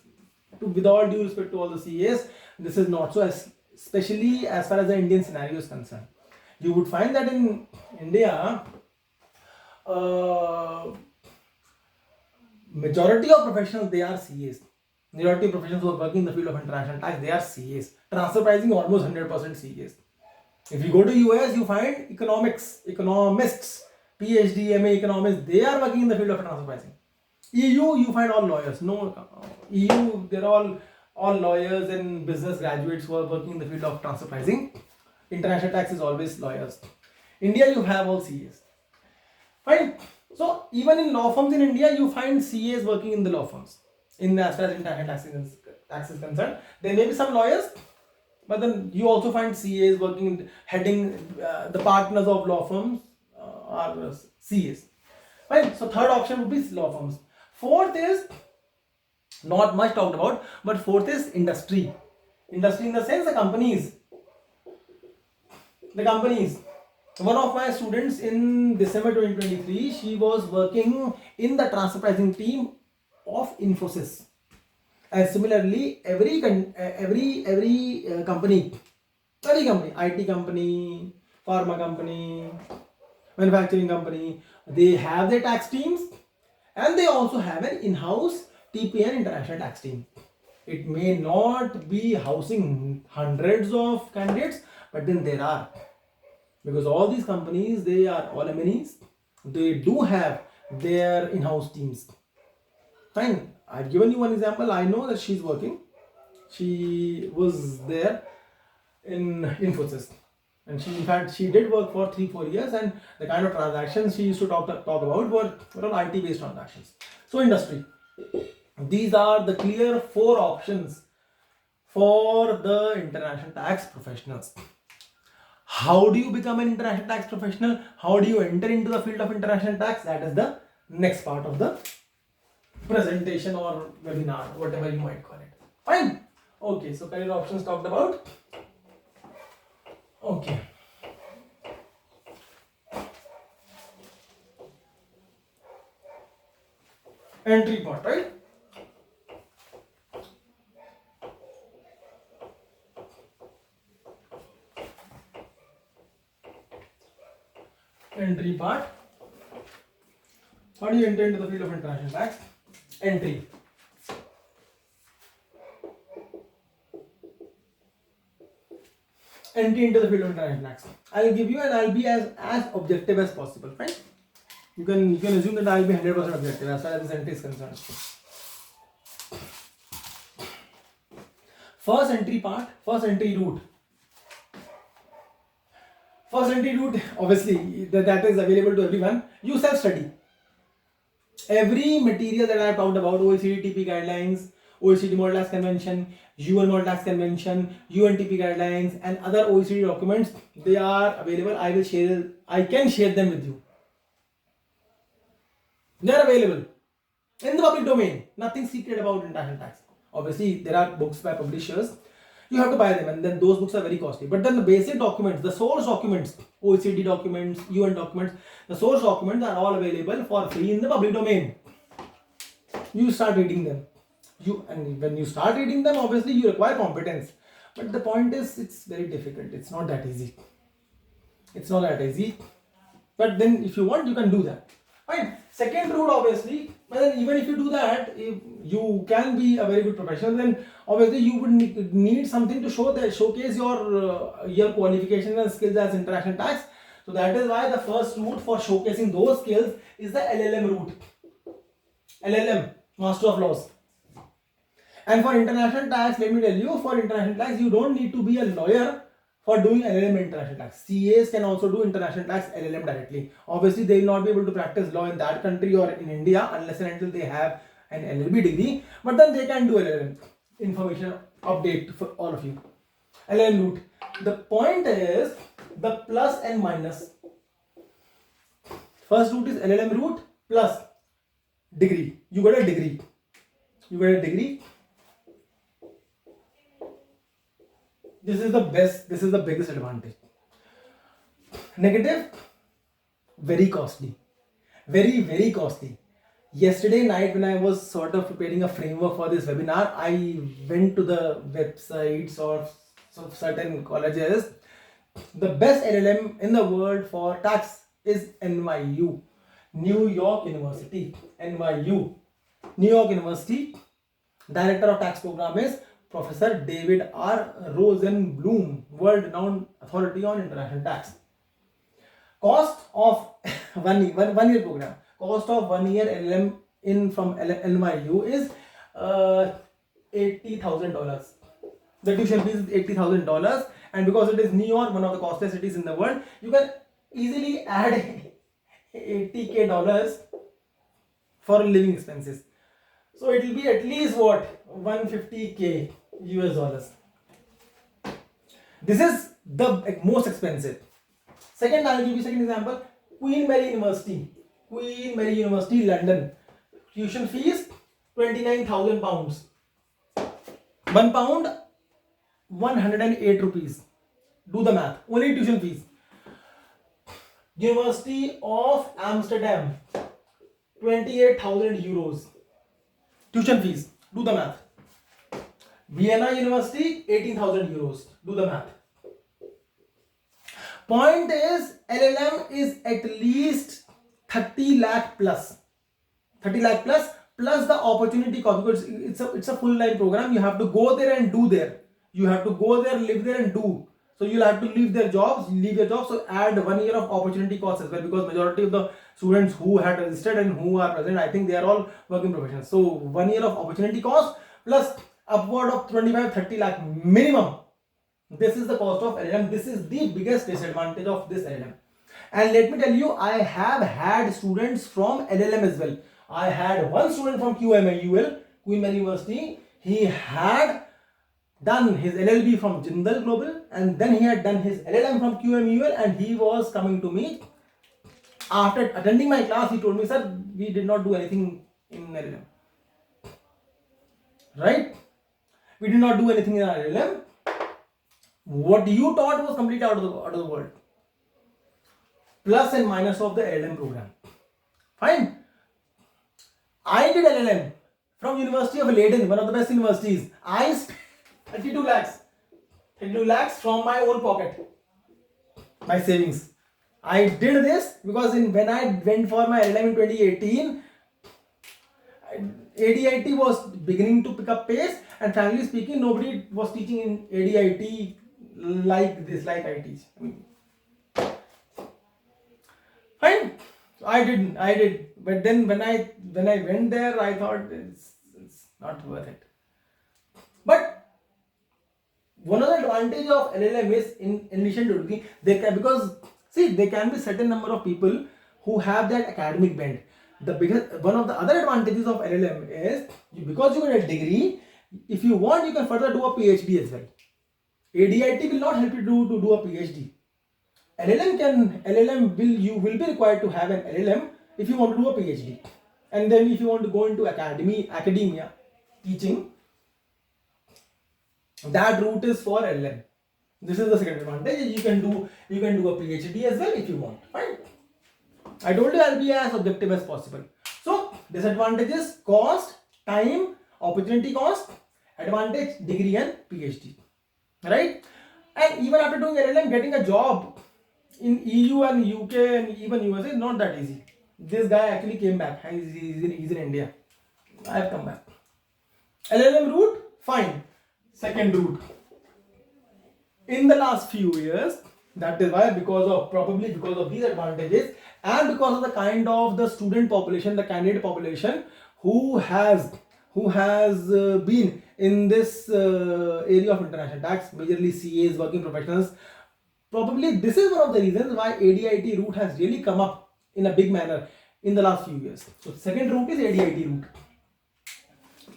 with all due respect to all the CAs, this is not so, especially as far as the Indian scenario is concerned. You would find that in India, majority of professionals, they are CAs. Majority of professionals who are working in the field of international tax, they are CAs. Transfer pricing, almost 100% CAs. If you go to US, you find economists, PhD, MA economists, they are working in the field of transfer pricing. EU, you find all lawyers. No, EU, they're all lawyers and business graduates who are working in the field of transfer pricing. International tax is always lawyers. India, you have all CAs. Fine. So even in law firms in India, you find CAs working in the law firms. As far as international tax is concerned, there may be some lawyers, but then you also find CAs working, heading the partners of law firms are CAs. Fine. So third option would be law firms. Fourth is not much talked about, but fourth is industry. Industry in the sense the companies. One of my students in December 2023, she was working in the transfer pricing team of Infosys. And similarly, every company, IT company, pharma company, manufacturing company, they have their tax teams, and they also have an in-house TPN international tax team. It may not be housing hundreds of candidates, but then there are. Because all these companies, they are all MNEs, they do have their in-house teams. Fine. I've given you one example. I know that she's working. She was there in Infosys, and in fact she did work for 3-4 years, and the kind of transactions she used to talk about were all IT based transactions. So industry. These are the clear 4 options for the international tax professionals. How do you become an international tax professional? How do you enter into the field of international tax? That is the next part of the presentation or webinar, whatever you might call it. Fine. Okay, so career options talked about. Okay. Entry part, right? Entry part. How do you enter into the field of international tax? Entry. Entry into the field of international tax. I'll give you, and I'll be as objective as possible, right? You can assume that I'll be 100% objective as far as this entry is concerned. First entry part, first entry route. First entry route, obviously, that is available to everyone. You self-study. Every material that I have talked about, OECD TP guidelines, OECD Model Tax Convention, UN Model Tax Convention, UNTP guidelines, and other OECD documents, they are available. I can share them with you. They are available in the public domain. Nothing secret about international tax. Obviously, there are books by publishers. You have to buy them, and then those books are very costly. But then the basic documents, the source documents, OECD documents, UN documents, the source documents are all available for free in the public domain. You start reading them. And when you start reading them, obviously you require competence. But the point is, it's very difficult. It's not that easy. But then if you want, you can do that. Fine. Second route, obviously, but then even if you do that, if you can be a very good professional, then obviously you would need something to showcase your qualifications and skills as international tax. So that is why the first route for showcasing those skills is the LLM route. LLM, Master of Laws. And for international tax, let me tell you, for international tax, you don't need to be a lawyer for doing LLM international tax. CAs can also do international tax LLM directly. Obviously, they will not be able to practice law in that country or in India unless and until they have an LLB degree. But then they can do LLM. Information update for all of you. LLM route. The point is the plus and minus. First route is LLM route plus degree. You got a degree. You got a degree. This is the best, this is the biggest advantage. Negative, very costly. Very, very costly. Yesterday night when I was sort of preparing a framework for this webinar, I went to the websites of certain colleges. The best LLM in the world for tax is NYU, New York University. NYU, New York University. Director of Tax Program is Professor David R. Rosenblum, world-renowned authority on international tax. Cost of one year program. Cost of 1 year LLM from NYU is $80,000. The tuition fees is $80,000, and because it is New York, one of the costliest cities in the world, you can easily add $80,000 for living expenses. So it will be at least what, $150K US dollars. This is the most expensive. Second, I will give you second example. Queen Mary University, London. Tuition fees £29,000. £1, 108 rupees. Do the math. Only tuition fees. University of Amsterdam, 28,000 euros. Tuition fees. Do the math. Vienna University, 18,000 euros. Do the math. Point is, LLM is at least 30 lakh plus. 30 lakh plus the opportunity cost, because it's a full-time program. You have to go there and do there. You have to go there, live there and do. So you'll have to leave your jobs. So add 1 year of opportunity cost as well, because majority of the students who had registered and who are present, I think they are all working professionals. So 1 year of opportunity cost plus upward of 25-30 lakh minimum. This is the cost of LLM. This is the biggest disadvantage of this LLM. And let me tell you, I have had students from LLM as well. I had one student from QMUL, Queen Mary University. He had done his LLB from Jindal Global, and then he had done his LLM from QMUL, and he was coming to me. After attending my class, he told me, sir, we did not do anything in LLM. Right? We did not do anything in LLM. What you taught was completely out of the world. Plus and minus of the LLM program. Fine. I did LLM from University of Leiden, one of the best universities. I spent 32 lakhs from my own pocket, my savings. I did this because when I went for my LLM in 2018, ADIT was beginning to pick up pace, and frankly speaking, nobody was teaching in ADIT like this, like I teach. Fine. I did. But then when I went there, I thought it's not worth it. But one of the advantages of LLM is, in addition to degree, there can be certain number of people who have that academic bent. One of the other advantages of LLM is, because you get a degree, if you want, you can further do a PhD as well. ADIT will not help you to do a PhD. You will be required to have an LLM if you want to do a PhD. And then if you want to go into academia, teaching, that route is for LLM. This is the second advantage. You can do a PhD as well if you want. Fine. I told you I'll be as objective as possible. So disadvantages: cost, time, opportunity cost, advantage, degree and PhD. Right? And even after doing LLM, getting a job in EU and UK and even USA is not that easy. This guy actually came back. He's in India. I have come back. LLM route, fine. Second route. In the last few years, that is why, probably because of these advantages and because of the kind of the student population, the candidate population who has been in this area of international tax, majorly CAs, working professionals. Probably this is one of the reasons why ADIT route has really come up in a big manner in the last few years. So second route is ADIT route.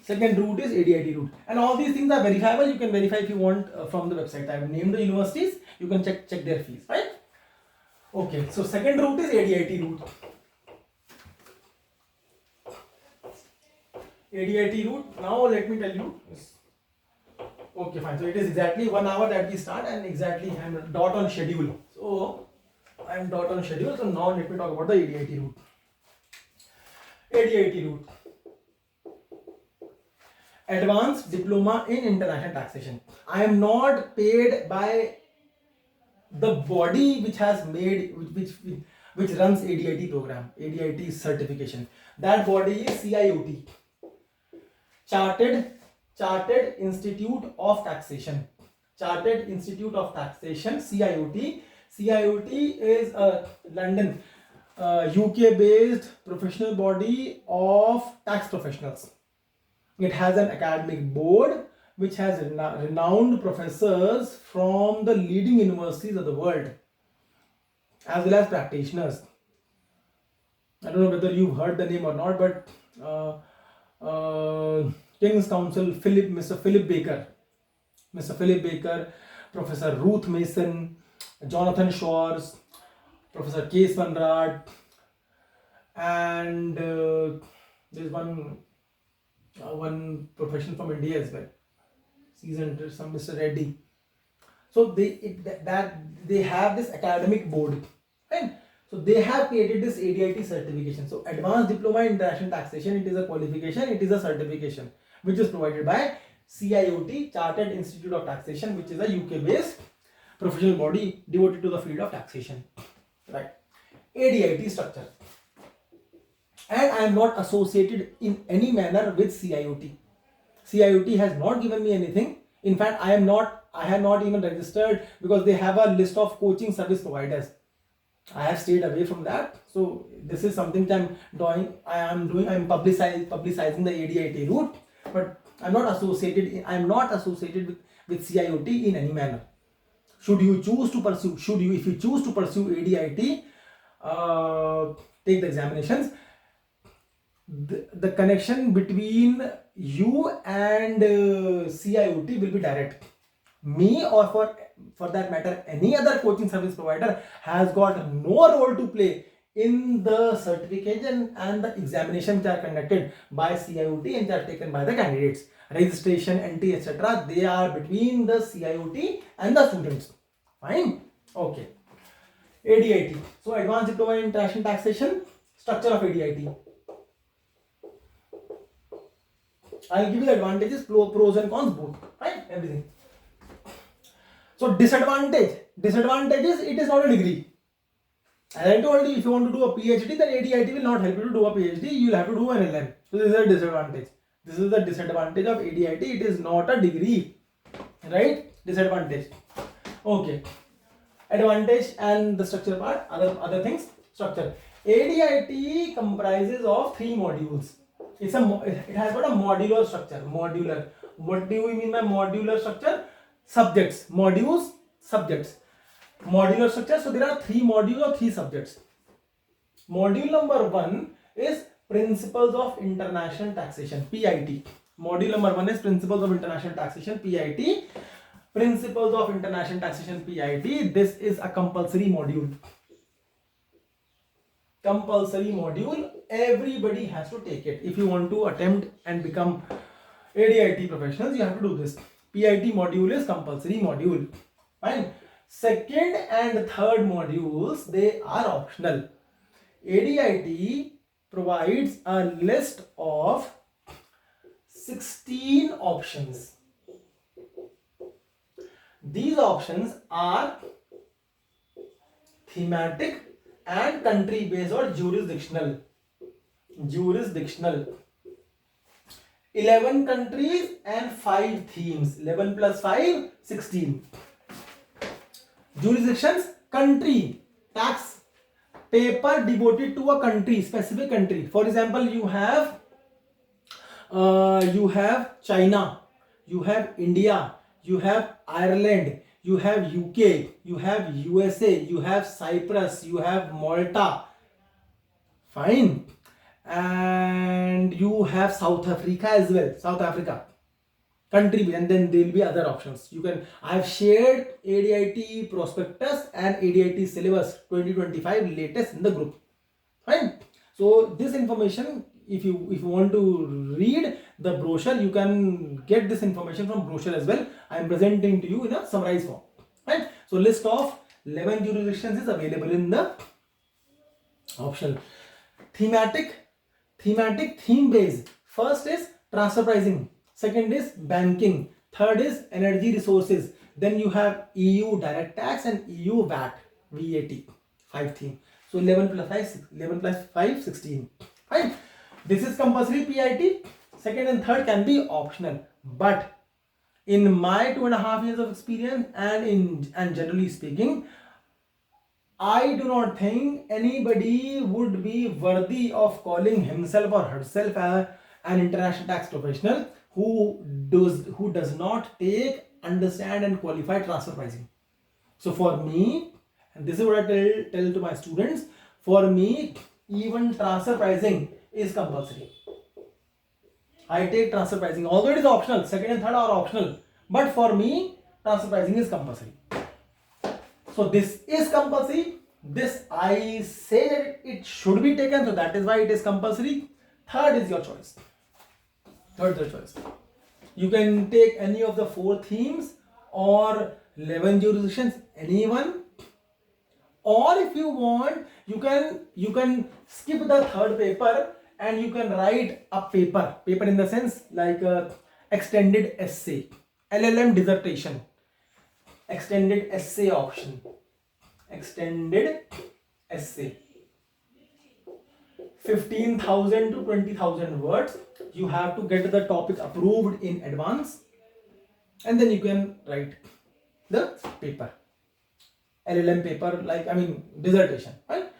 Second route is ADIT route, and all these things are verifiable. You can verify if you want from the website. I have named the universities. You can check their fees, right? Okay, so second route is ADIT route. ADIT route. Now let me tell you. Okay, fine. So it is exactly 1 hour that we start, and exactly I am dot on schedule. So I am dot on schedule. So now let me talk about the ADIT route. ADIT route. Advanced Diploma in International Taxation. I am not paid by the body which has made, which runs ADIT program, ADIT certification. That body is CIOT, Chartered Institute of Taxation. Chartered Institute of Taxation, CIOT. CIOT is a London, UK based professional body of tax professionals. It has an academic board which has renowned professors from the leading universities of the world, as well as practitioners. I don't know whether you've heard the name or not, but King's Counsel Mr. Philip Baker, Professor Ruth Mason, Jonathan Shores, Professor Case Van Rad, and there's one professional from India as well, seasoned, some Mr. Reddy. So they have this academic board, right? So they have created this ADIT certification. So Advanced Diploma in International Taxation, it is a qualification, it is a certification which is provided by CIOT, Chartered Institute of Taxation, which is a UK based professional body devoted to the field of taxation, right? ADIT structure. And I am not associated in any manner with CIOT. CIOT has not given me anything. In fact, I have not even registered, because they have a list of coaching service providers. I have stayed away from that. So this is something that I'm publicizing the ADIT route, but I'm not associated with CIOT in any manner. If you choose to pursue ADIT, take the examinations. The connection between you and CIOT will be direct. Me, or for that matter any other coaching service provider, has got no role to play in the certification and the examination which are conducted by CIOT and are taken by the candidates. Registration, entry, etc. they are between the CIOT and the students. Fine. Okay. ADIT. So Advanced Diploma in International Taxation. Structure of ADIT. I'll give you the advantages, pros and cons both, right? Everything. So disadvantages, it is not a degree. As I told you, if you want to do a PhD, then ADIT will not help you to do a PhD. You will have to do an LLM. So this is a disadvantage. This is the disadvantage of ADIT. It is not a degree, right? Disadvantage. Okay. Advantage and the structure part. Other things. Structure. ADIT comprises of 3 modules. It has got a modular structure. Modular. What do we mean by modular structure? Subjects, modules, subjects. Modular structure. So there are 3 modules or 3 subjects. Module number 1 is Principles of International Taxation, PIT. Module number 1 is Principles of International Taxation, PIT. Principles of International Taxation, PIT. This is a compulsory module. Compulsory module. Everybody has to take it. If you want to attempt and become ADIT professionals, you have to do this. PIT module is compulsory module. Fine. Second and third modules, they are optional. ADIT provides a list of 16 options. These options are thematic, and country based or jurisdictional. 11 countries and 5 themes. 11 plus 5, 16. Jurisdictions, country, tax paper devoted to a country, specific country. For example, you have China, you have India, you have Ireland, you have UK, you have USA, you have Cyprus, you have Malta. Fine. And you have South Africa as well. South Africa country, and then there will be other options. You can, I have shared ADIT prospectus and ADIT syllabus 2025 latest in the group. Fine. So this information, if you want to read the brochure, you can get this information from brochure as well. I am presenting to you in a summarized form. Right. So list of 11 jurisdictions is available in the optional. Thematic, theme based. First is transfer pricing, second is banking, third is energy resources, then you have EU direct tax and EU VAT. 5 theme. So 11 plus 5 16. Fine. This is compulsory PIT. Second and third can be optional, but in my 2.5 years of experience and generally speaking, I do not think anybody would be worthy of calling himself or herself an international tax professional who does not take, understand and qualify transfer pricing. So for me, and this is what I tell to my students, for me even transfer pricing is compulsory. I take transfer pricing, although it is optional, second and third are optional, but for me transfer pricing is compulsory. So this is compulsory. This I say that it should be taken, so that is why it is compulsory. Third is your choice. You can take any of the 4 themes or 11 jurisdictions, anyone. Or if you want, you can skip the third paper and you can write a paper in the sense like extended essay, LLM dissertation, extended essay option, extended essay, 15,000 to 20,000 words. You have to get the topic approved in advance and then you can write the paper, LLM paper, like dissertation, right?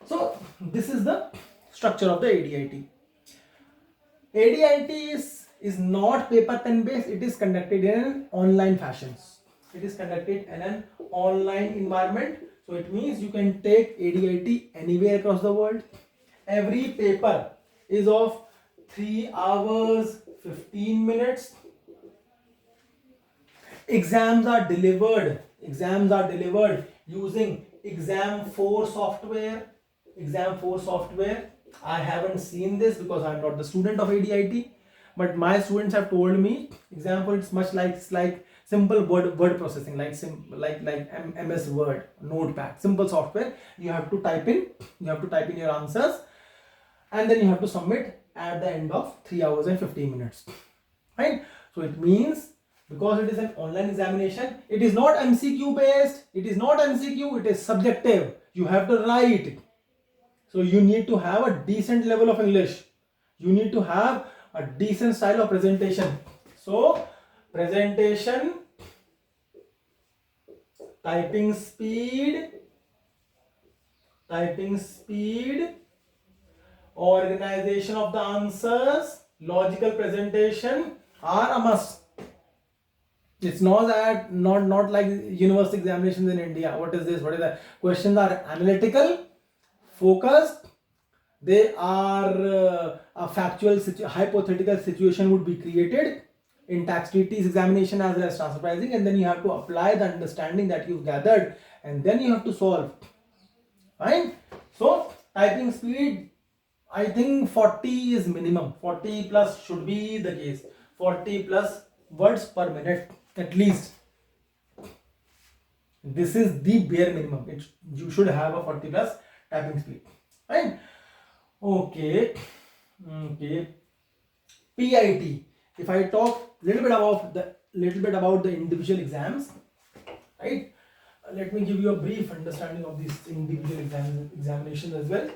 So this is the structure of the ADIT. ADIT is not paper pen based. It is conducted in an online fashion. It is conducted in an online environment. So it means you can take ADIT anywhere across the world. Every paper is of 3 hours 15 minutes. Exams are delivered using Exam 4 software. I haven't seen this because I'm not the student of ADIT, but my students have told me Exam 4 it's much like simple word processing, like MS Word, Notepad, simple software. You have to type in your answers and then you have to submit at the end of 3 hours and 15 minutes. Right? So it means, because it is an online examination, it is not MCQ based, it is subjective. You have to write. So you need to have a decent level of English. You need to have a decent style of presentation. So presentation, typing speed, organization of the answers, logical presentation are a must. It's not that not like university examinations in India. What is this? What is that? Questions are analytical, focused. They are a factual, hypothetical situation would be created in tax treaties examination as well as transfer pricing, and then you have to apply the understanding that you've gathered, and then you have to solve. Fine. So typing speed, I think 40 is minimum. 40 plus should be the case. 40 plus words per minute at least. This is the bare minimum. You should have a 40 plus typing speed. Right? Okay. PIT. If I talk little bit about the individual exams, right? let me give you a brief understanding of these individual examinations as well.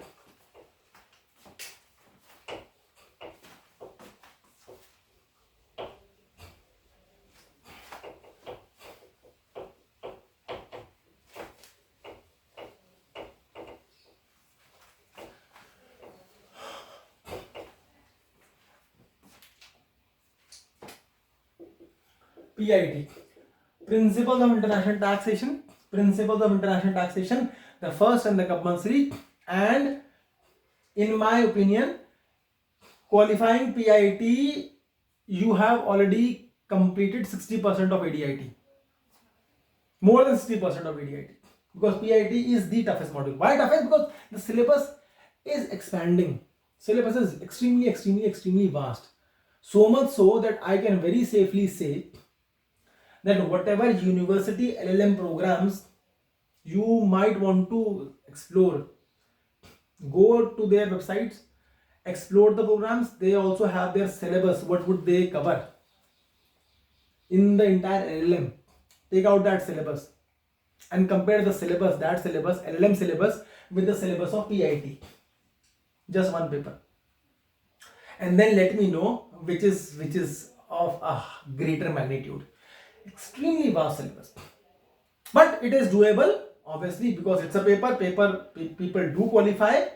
PIT, Principles of International Taxation. Principles of International Taxation, the first and the compulsory, and in my opinion, qualifying PIT, you have already completed 60% of ADIT, more than 60% of ADIT, because PIT is the toughest module. Why toughest? Because the syllabus is expanding. Syllabus is extremely vast, so much so that I can very safely say that whatever university LLM programs you might want to explore, go to their websites, explore the programs. They also have their syllabus, what would they cover in the entire LLM. Take out that syllabus and compare the syllabus, that syllabus, LLM syllabus, with the syllabus of PIT. Just one paper, and then let me know which is of a greater magnitude. Extremely vast syllabus, but it is doable, obviously, because it's a paper. People do qualify.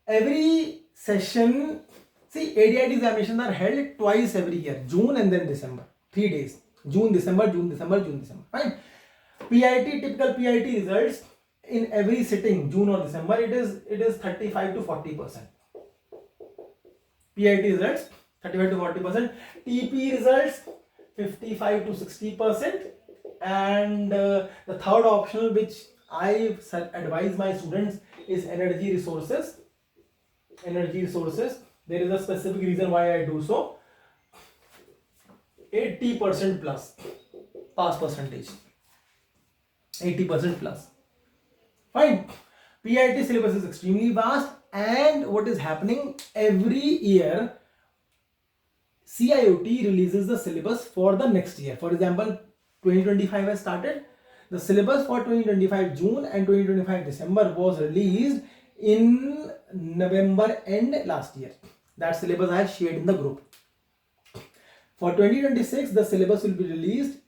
Every session, see, ADIT examinations are held twice every year, June and then December, 3 days, June, December, June, December, June, December, fine. PIT, typical PIT results in every sitting, June or December, it is 35 to 40%. PIT results 35 to 40%. TP results 55 to 60%. And the third optional which I advise my students is energy resources. Energy resources. There is a specific reason why I do so. 80% plus pass percentage. 80% plus. Fine. PIT syllabus is extremely vast, and what is happening every year, CIOT releases the syllabus for the next year. For example, 2025 has started. The syllabus for 2025 June and 2025 December was released in November end last year. That syllabus I have shared in the group. For 2026, the syllabus will be released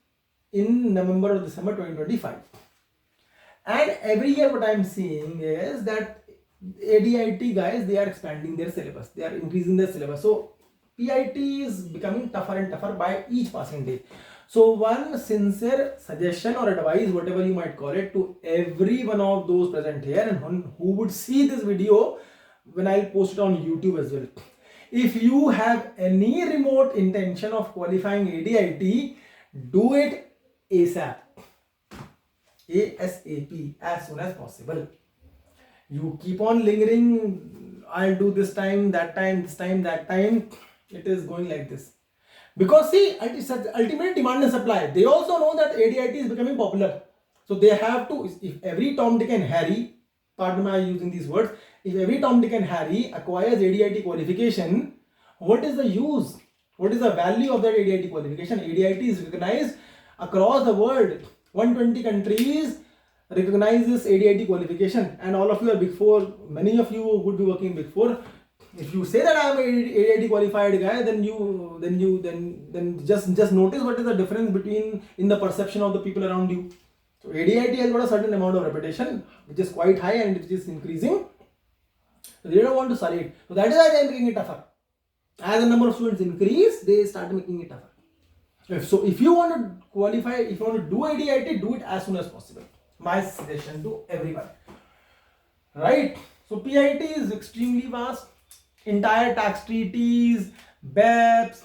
in November or December 2025. And every year what I am seeing is that ADIT guys, they are expanding their syllabus. They are increasing their syllabus. So PIT is becoming tougher and tougher by each passing day. So one sincere suggestion or advice, whatever you might call it, to every one of those present here and who would see this video when I'll post it on YouTube as well. If you have any remote intention of qualifying ADIT, do it ASAP. ASAP, as soon as possible. You keep on lingering, I'll do this time, that time, this time, that time. It is going like this. Because see, it's ultimate demand and supply. They also know that ADIT is becoming popular. So they have to, if every Tom, Dick and Harry, pardon me using these words, if every Tom, Dick and Harry acquires ADIT qualification, what is the use? What is the value of that ADIT qualification? ADIT is recognized across the world. 120 countries recognize this ADIT qualification, and all of you are Big Four. Many of you would be working Big Four. If you say that I am a ADIT qualified guy, then just notice what is the difference between in the perception of the people around you. So ADIT has got a certain amount of reputation, which is quite high and it is increasing. So they don't want to sully it. So that is why they are making it tougher. As the number of students increase, they start making it tougher. If you want to qualify, if you want to do ADIT, do it as soon as possible. My suggestion to everyone. Right? So PIT is extremely vast. Entire tax treaties, BEPS,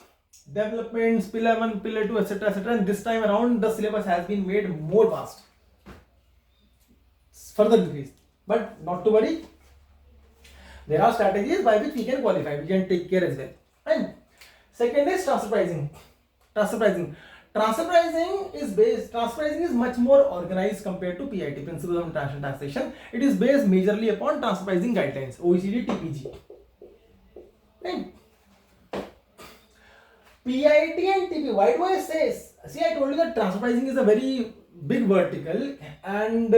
developments, pillar 1, pillar 2, etc. etc. And this time around, the syllabus has been made more vast. Further increased. But not to worry. There are strategies by which we can qualify. We can take care as well. And second is transfer pricing. Transfer pricing is much more organized compared to PIT, Principles of International Taxation. It is based majorly upon transfer pricing guidelines, OECD, TPG. Right? PIT and TP, why do I say? See, I told you that transfer pricing is a very big vertical and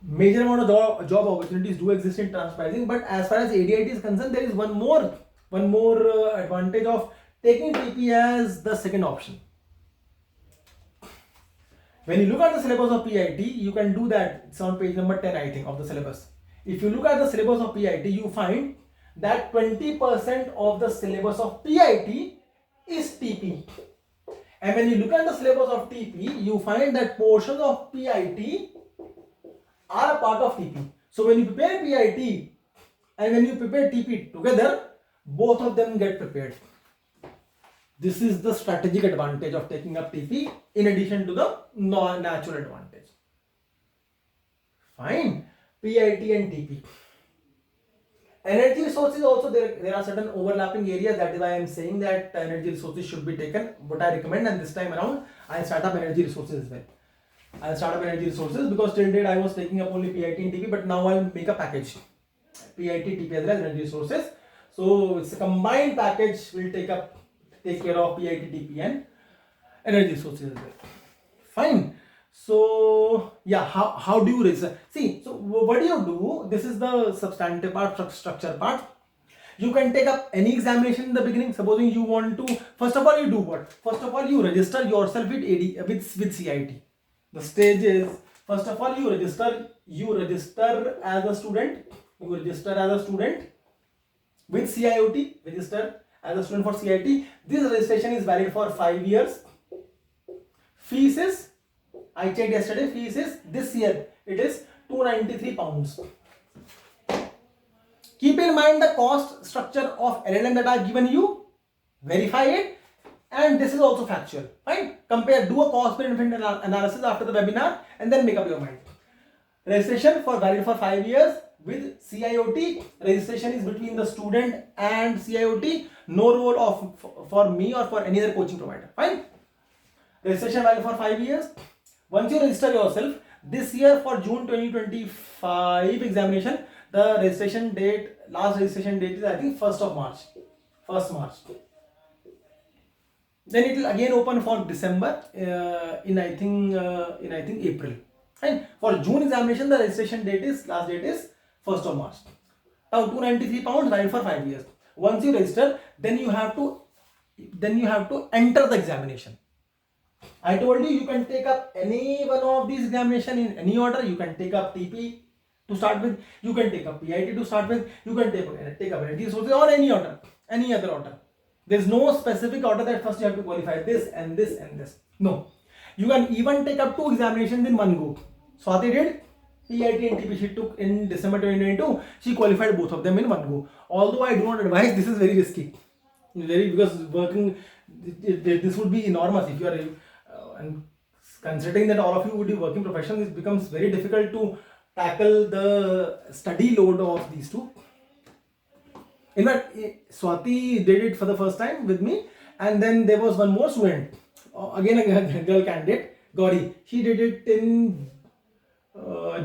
major amount of job opportunities do exist in transfer pricing. But as far as ADIT is concerned, there is one more advantage of taking TP as the second option. When you look at the syllabus of PIT, you can do that. It's on page number 10, I think, of the syllabus. If you look at the syllabus of PIT, you find that 20% of the syllabus of PIT is TP. And when you look at the syllabus of TP, you find that portions of PIT are a part of TP. So when you prepare PIT and when you prepare TP together, both of them get prepared. This is the strategic advantage of taking up TP in addition to the natural advantage. Fine. PIT and TP. Energy resources also, there are certain overlapping areas. That is why I am saying that energy resources should be taken. What I recommend, and this time around I'll start up energy resources as well. I'll start up energy resources because till date I was taking up only PIT and TP, but now I'll make a package. PIT, TP as well as energy resources. So it's a combined package. Will take care of PIT, TP and energy resources as well. Fine. So yeah, how do you register? See, so what do you do? This is the substantive part, structure part. You can take up any examination in the beginning. Supposing you want to, first of all, you do what? First of all, you register yourself with CIT. The stage is, first of all, you register as a student. You register as a student with CIOT. Register as a student for CIT. This registration is valid for 5 years. Fees is, I checked yesterday, fees is this year it is £293. Keep in mind the cost structure of LLM that I have given you. Verify it, and this is also factual. Fine. Compare, do a cost benefit analysis after the webinar, and then make up your mind. Registration valid for 5 years with CIOT. Registration is between the student and CIOT. No role for me or for any other coaching provider. Fine. Registration valid for 5 years. Once you register yourself, this year for June 2025 examination, the registration date, last registration date is I think 1st of March. 1st March. Then it will again open for December in I think April. And for June examination, the registration date is, last date is 1st of March. Now £293 valid for 5 years. Once you register, then you have to enter the examination. I told you can take up any one of these examination in any order. You can take up TP to start with. You can take up PIT to start with. You can take up energy resources or any order, any other order. There is no specific order that first you have to qualify this and this and this. No. You can even take up 2 examinations in one go. Swati did PIT and TP. She took in December 2022. She qualified both of them in one go. Although I do not advise, this is very risky. Because working, this would be enormous if you are. And considering that all of you would be working professionals, it becomes very difficult to tackle the study load of these two. In fact, Swati did it for the first time with me, and then there was one more student, again a girl candidate, Gauri. She did it in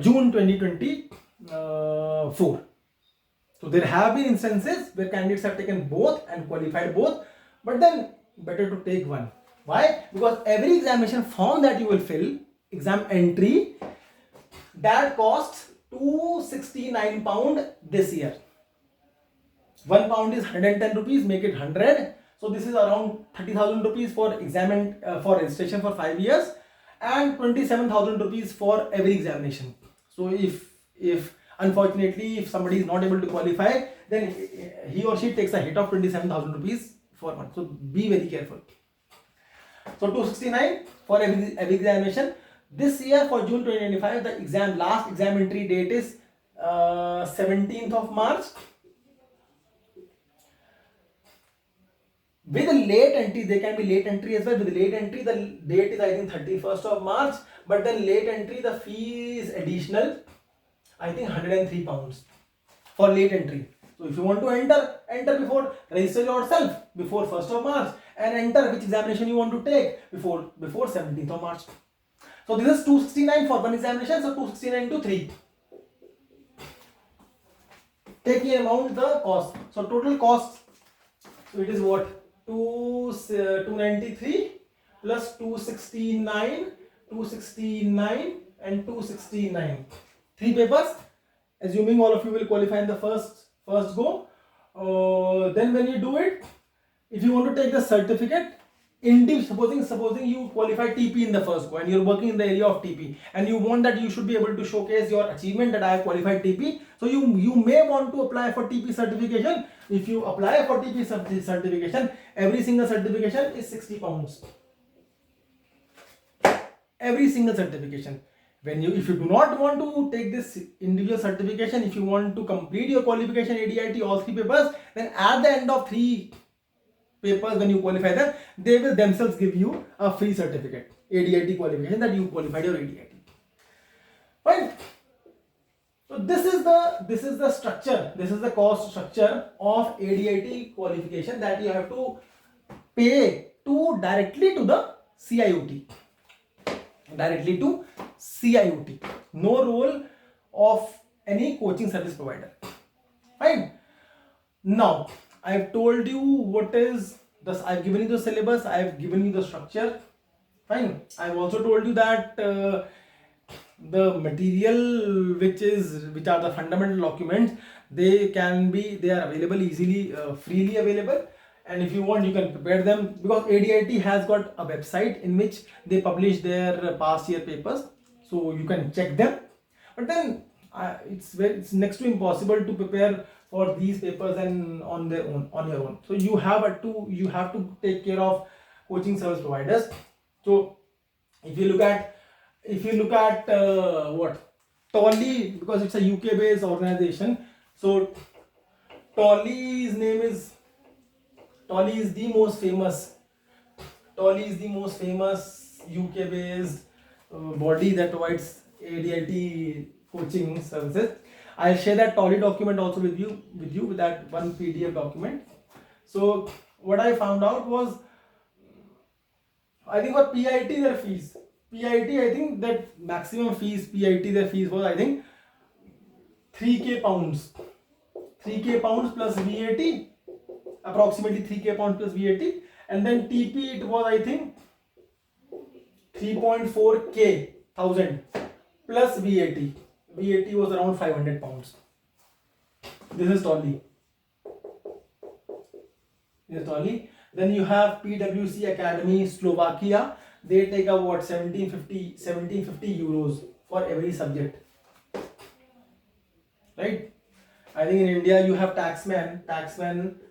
June 2024. So there have been instances where candidates have taken both and qualified both, but then better to take one. Why? Because every examination form that you will fill, exam entry, that costs £269 this year. £1 is 110 rupees, make it 100. So this is around 30,000 rupees for for registration for 5 years, and 27,000 rupees for every examination. So if unfortunately if somebody is not able to qualify, then he or she takes a hit of 27,000 rupees for one. So be very careful. So 269 for every examination. This year for June 2025, the last exam entry date is 17th of March. With a late entry, there can be late entry as well. With late entry, the date is I think 31st of March. But then late entry, the fee is additional, I think £103 for late entry. So if you want to enter before, register yourself before 1st of March and enter which examination you want to take before 17th of March. So this is 269 for one examination, so 269 into 3. Taking amount the cost. So total cost, so it is what? 293 plus 269, 269 and 269. 3 papers. Assuming all of you will qualify in the first go. Then when you do it, if you want to take the certificate, supposing you qualify TP in the first go and you're working in the area of TP and you want that you should be able to showcase your achievement that I have qualified TP. So you may want to apply for TP certification. If you apply for TP certification, every single certification is 60 pounds. Every single certification. If you do not want to take this individual certification, if you want to complete your qualification ADIT all 3 papers, then at the end of 3 papers, when you qualify them, they will themselves give you a free certificate, ADIT qualification, that you qualified your ADIT. Fine. So this is the structure, this is the cost structure of ADIT qualification that you have to pay directly to the CIOT. Directly to CIOT. No role of any coaching service provider. Fine. Now, I've told you what is this. I've given you the syllabus, I've given you the structure. Fine. I've also told you that the material which are the fundamental documents, they are available easily, freely available, and if you want you can prepare them, because ADIT has got a website in which they publish their past year papers, so you can check them. But then it's next to impossible to prepare for these papers and on your own. So you have to take care of coaching service providers. So if you look at what Tolly, because it's a UK based organization, so Tolly is the most famous UK based body that provides ADIT coaching services. I'll share that Tolly document also with you with that one PDF document. So what I found out was, I think for PIT their fees, I think that maximum fees, PIT their fees was, I think 3k pounds plus VAT, approximately 3k pounds plus VAT, and then TP it was, I think 3.4k thousand plus VAT. VAT was around 500 pounds. This is Tolly. Then you have PwC Academy Slovakia. They take about 1750 euros for every subject. Right? I think in India you have Taxman,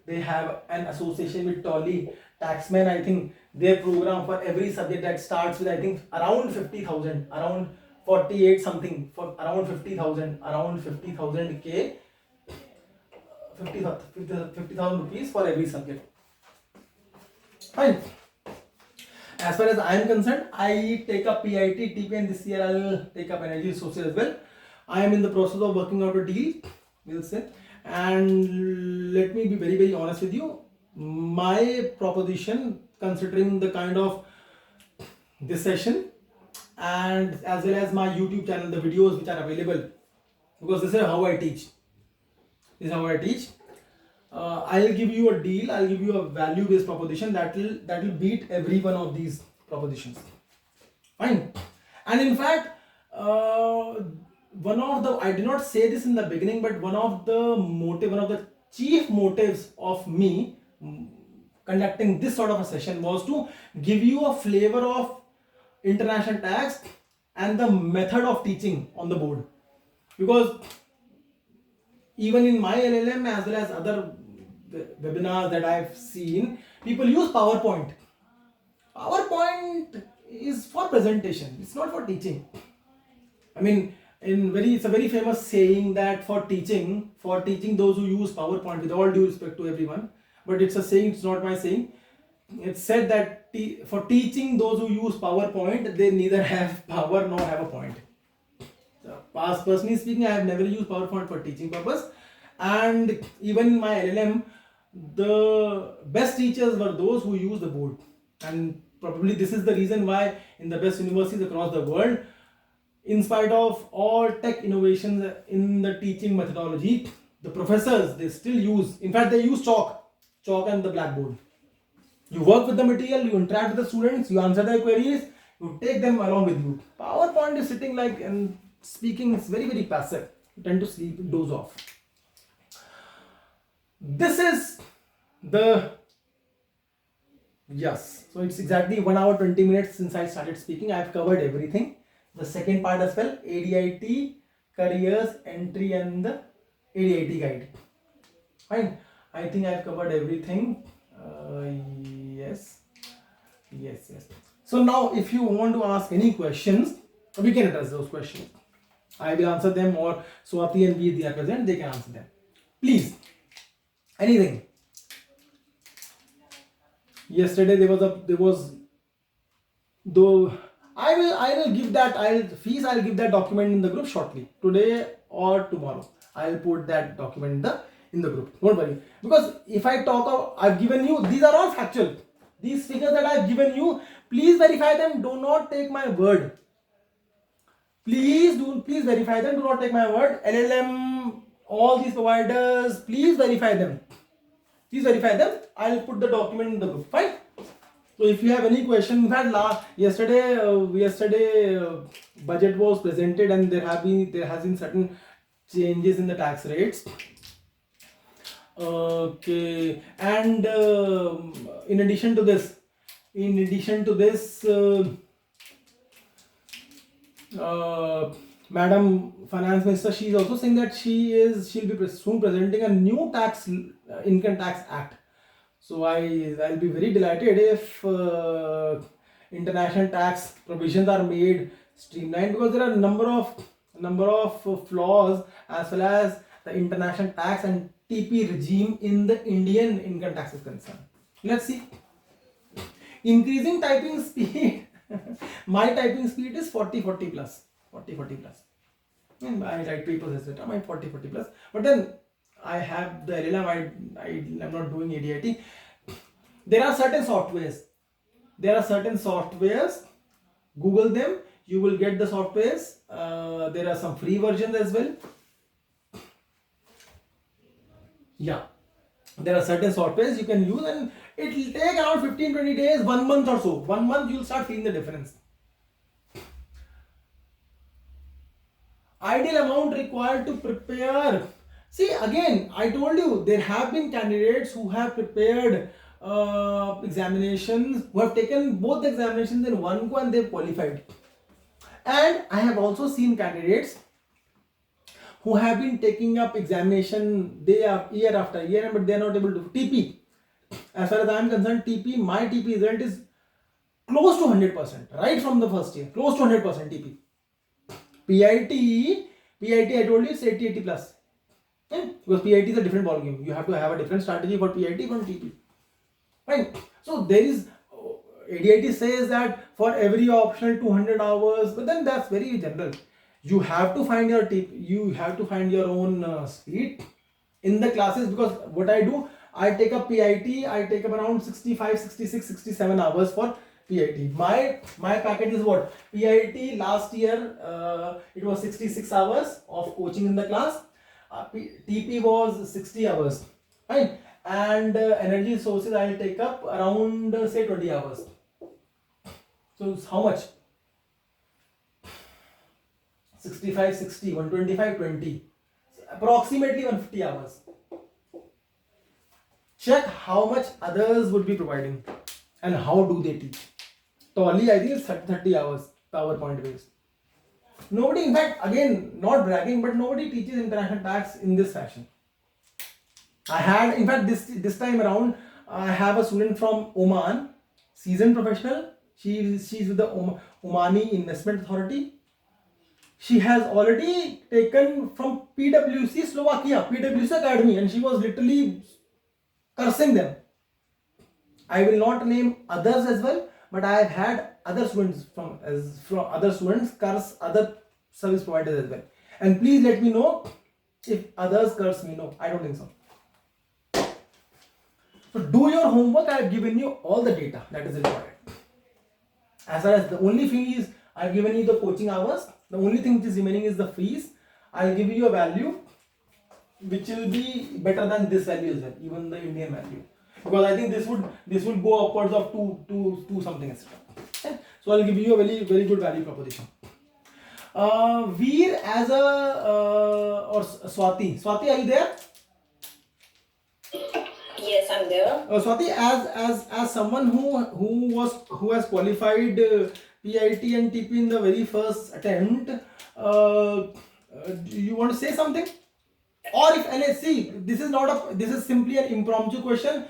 they have an association with Tolly. Taxman, I think their program for every subject that starts with, I think, around 50,000, around 48 something, for around 50,000, around 50,000 50,000 rupees for every subject. Fine. As far as I am concerned, I take up PIT, TP, and this year I will take up energy resources as well. I am in the process of working out a deal, we'll say. And let me be very, very honest with you. My proposition, considering the kind of this session and as well as my YouTube channel, the videos which are available, because this is how I teach. I'll give you a deal, I'll give you a value-based proposition that will beat every one of these propositions. Fine. And in fact, I did not say this in the beginning, but one of the chief motives of me conducting this sort of a session was to give you a flavor of international tax and the method of teaching on the board. Because even in my LLM as well as other webinars that I've seen, people use PowerPoint. PowerPoint is for presentation, it's not for teaching. I mean, it's a very famous saying that for teaching those who use PowerPoint, with all due respect to everyone, but it's a saying, it's not my saying. It's said that for teaching those who use PowerPoint, they neither have power nor have a point. So, personally speaking, I have never used PowerPoint for teaching purpose, and even in my LLM, the best teachers were those who use the board. And probably this is the reason why in the best universities across the world, in spite of all tech innovations in the teaching methodology, the professors, they still use, in fact they use chalk and the blackboard. You work with the material, you interact with the students, you answer their queries, you take them along with you. PowerPoint is sitting like and speaking is very, very passive. You tend to sleep, doze off. This is the, yes, so it's exactly 1 hour 20 minutes since I started speaking. I've covered everything. The second part as well, ADIT careers entry and the ADIT guide. Fine. I think I've covered everything. Yes. So now if you want to ask any questions, we can address those questions. I will answer them, or Swati and V, they are present, they can answer them. Please, anything. Yesterday I will give that, I'll give that document in the group shortly. Today or tomorrow. I'll put that document in the group. Don't worry. Because if I talk of, I've given you, these are all factual. These figures that I've given you, please verify them. Do not take my word. Please verify them. Do not take my word. LLM, all these providers, please verify them. I'll put the document in the group. Fine. So if you have any question, in fact, yesterday budget was presented and there has been certain changes in the tax rates. Okay, and in addition to this, Madam Finance Minister, she is also saying that she'll be soon presenting a new income tax act. So I'll be very delighted if international tax provisions are made streamlined, because there are a number of flaws as well as the international tax and TP regime in the Indian income tax is concerned. Let's see. Increasing typing speed. My typing speed is 40 plus. And I write papers, etc. My 40 plus. But then I have the LLM. I'm not doing ADIT. There are certain softwares. Google them. You will get the softwares. There are some free versions as well. Yeah, there are certain softwares you can use, and it will take around 15-20 days, 1 month or so. 1 month you'll start feeling the difference. Ideal amount required to prepare. See, again, I told you there have been candidates who have prepared examinations, who have taken both the examinations in one go and they've qualified. And I have also seen candidates who have been taking up examination year after year, but they are not able to. TP, as far as I am concerned, my TP result is close to 100%, right from the first year, close to 100% TP. PIT, I told you, it's 80 plus. Because PIT is a different ballgame. You have to have a different strategy for PIT from TP. Right? So there is, ADIT says that for every optional 200 hours, but then that's very general. You have to find your you have to find your own speed in the classes, because what I do, I take up PIT, I take up around 65, 66, 67 hours for PIT. My package is what? PIT last year, it was 66 hours of coaching in the class. TP was 60 hours. Right? And energy sources I'll take up around say 20 hours. So how much? 65, 60, 125, 20. Approximately 150 hours. Check how much others would be providing and how do they teach. Totally, I think it's 30 hours PowerPoint based. Nobody, in fact, again, not bragging, but nobody teaches international tax in this fashion. I had, in fact, this time around, I have a student from Oman, seasoned professional. She's with the Omani Investment Authority. She has already taken from PwC Slovakia, PwC Academy, and she was literally cursing them. I will not name others as well, but I have had other students from other students curse other service providers as well. And please let me know if others curse me. No, I don't think so. So do your homework. I have given you all the data that is required. As far as the only fee is, I have given you the coaching hours. The only thing which is remaining is the fees. I will give you a value which will be better than this value as well, even the Indian value. because I think this would go upwards of two something, etc. Okay? So I'll give you a very good value proposition. Veer as a or Swati, are you there? Yes, I'm there. Swati, as someone who has qualified PIT and TP in the very first attempt, do you want to say something? Or if NSC, this is simply an impromptu question.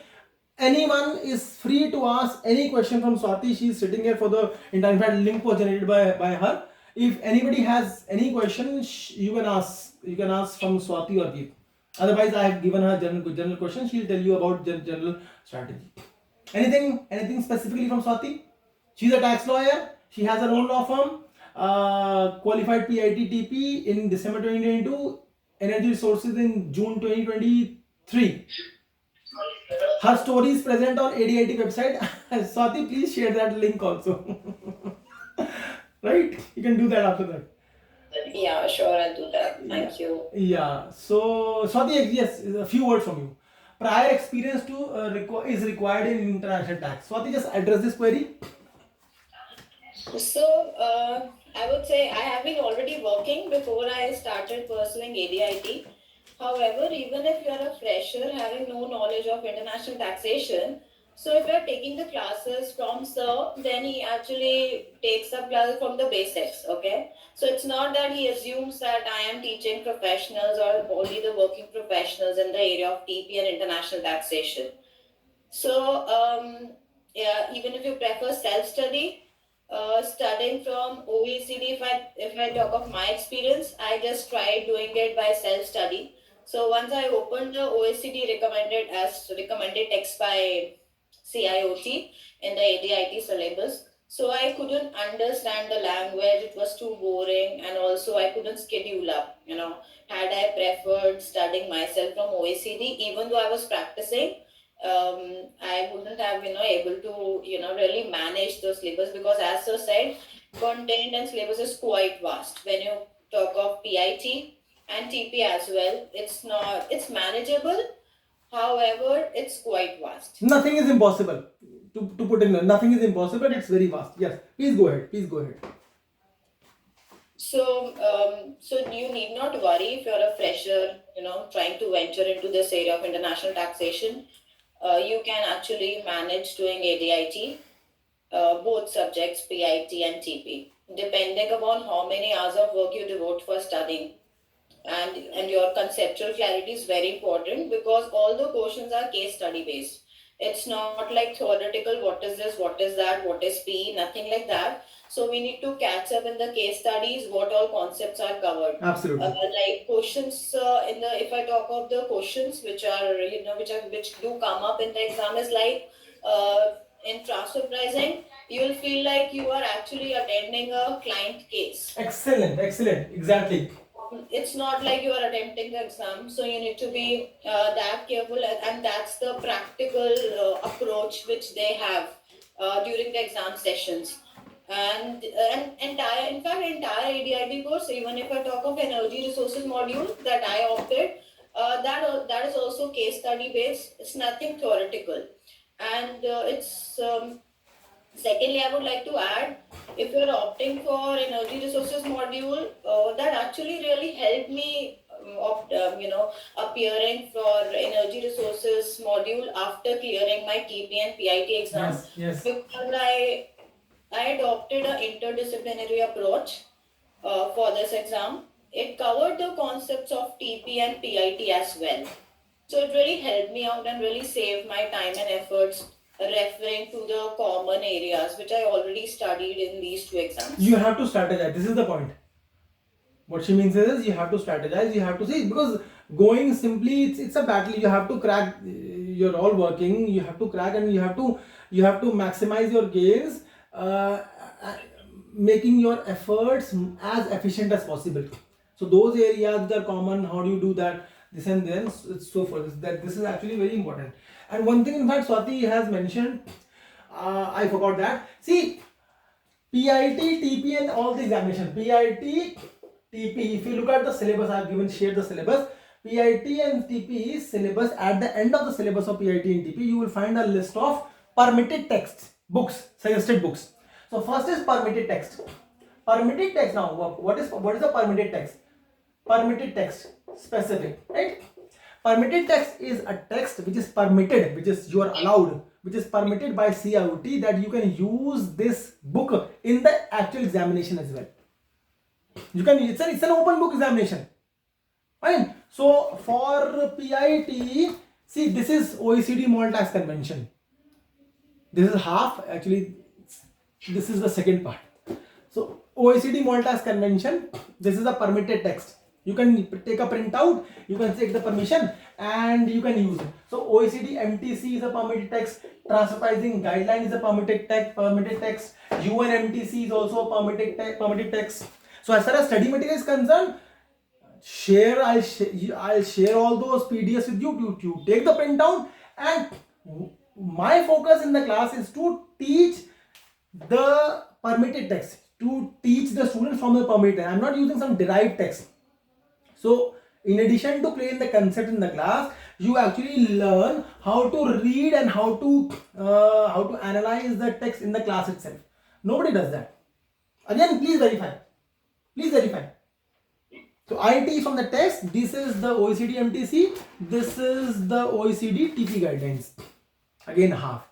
Anyone is free to ask any question from Swati. She is sitting here for the entire. In fact, link was generated by her. If anybody has any question, you can ask. You can ask from Swati or Geet. Otherwise, I have given her general question. She'll tell you about general strategy. Anything specifically from Swati? She's a tax lawyer. She has her own law firm. Qualified PIT TP in December 2022. Energy Resources in June 2023. Her story is present on ADIT website. Swati, please share that link also. Right? You can do that after that. Yeah, sure, I'll do that. Thank you. Yeah. So Swati, yes, a few words from you. Prior experience is required in international tax. Swati, just address this query. So, I would say I have been already working before I started pursuing ADIT. However, even if you are a fresher having no knowledge of international taxation, so if you are taking the classes from sir, then he actually takes up classes from the basics, okay? So it's not that he assumes that I am teaching professionals or only the working professionals in the area of TP and international taxation. So, yeah, even if you prefer self-study, studying from OECD, if I talk of my experience, I just tried doing it by self-study. So once I opened the OECD recommended text by CIOT in the ADIT syllabus, so I couldn't understand the language. It was too boring, and also I couldn't schedule up. Had I preferred studying myself from OECD, even though I was practicing, I wouldn't have able to really manage the syllabus, because as I said, content and syllabus is quite vast. When you talk of PIT and TP as well, it's manageable. However, it's quite vast. Nothing is impossible. To put in, nothing is impossible. It's very vast. Yes. Please go ahead. Please go ahead. So you need not worry if you're a fresher, trying to venture into this area of international taxation. You can actually manage doing ADIT, both subjects, PIT and TP, depending upon how many hours of work you devote for studying. And your conceptual clarity is very important, because all the questions are case study based. It's not like theoretical, what is this, what is that, what is P, nothing like that. So we need to catch up in the case studies, what all concepts are covered. Absolutely. Like questions if I talk of the questions which do come up in the exam, is like in transfer pricing, you will feel like you are actually attending a client case. Excellent, exactly. It's not like you are attempting the exam, so you need to be that careful, and that's the practical approach which they have during the exam sessions. And entire ADIT course, even if I talk of energy resources module that I opted, that is also case study based. It's nothing theoretical, and it's secondly, I would like to add, if you're opting for energy resources module, that actually really helped me appearing for energy resources module after clearing my TP and PIT exam. Yes. Because I adopted an interdisciplinary approach for this exam. It covered the concepts of TP and PIT as well. So it really helped me out and really saved my time and efforts referring to the common areas which I already studied in these two exams. You have to strategize. This is the point. What she means is you have to strategize. You have to see, because going simply, it's a battle. You have to crack. You're all working. You have to crack, and you have to maximize your gains, making your efforts as efficient as possible. So those areas that are common. How do you do that? This and then so forth. This is actually very important. And one thing, in fact, Swati has mentioned, I forgot that. See, PIT, TP, and all the examination. PIT, TP. If you look at the syllabus, I have shared the syllabus. PIT and TP syllabus, at the end of the syllabus of PIT and TP, you will find a list of permitted texts, books, suggested books. So first is permitted text. Permitted text. Now, what is a permitted text? Permitted text, specific, right? Permitted text is a text which is permitted, which is you are allowed, which is permitted by CIOT, that you can use this book in the actual examination as well. You can, it's an open book examination. Fine. So for PIT, see, this is OECD Model Tax Convention. This is half, actually, this is the second part. So OECD Model Tax Convention, this is a permitted text. You can take a printout, you can take the permission, and you can use it. So OECD MTC is a permitted text, transfer pricing guideline is a permitted text, UN MTC is also a permitted text. So as far as study material is concerned, I'll share all those PDFs with you. You take the printout, and my focus in the class is to teach the permitted text, to teach the students from the permitted. I'm not using some derived text. So in addition to playing the concept in the class, you actually learn how to read and how to analyze the text in the class itself. Nobody does that. Again, please verify. Please verify. So IT from the text, this is the OECD MTC, this is the OECD TP guidelines. Again, half.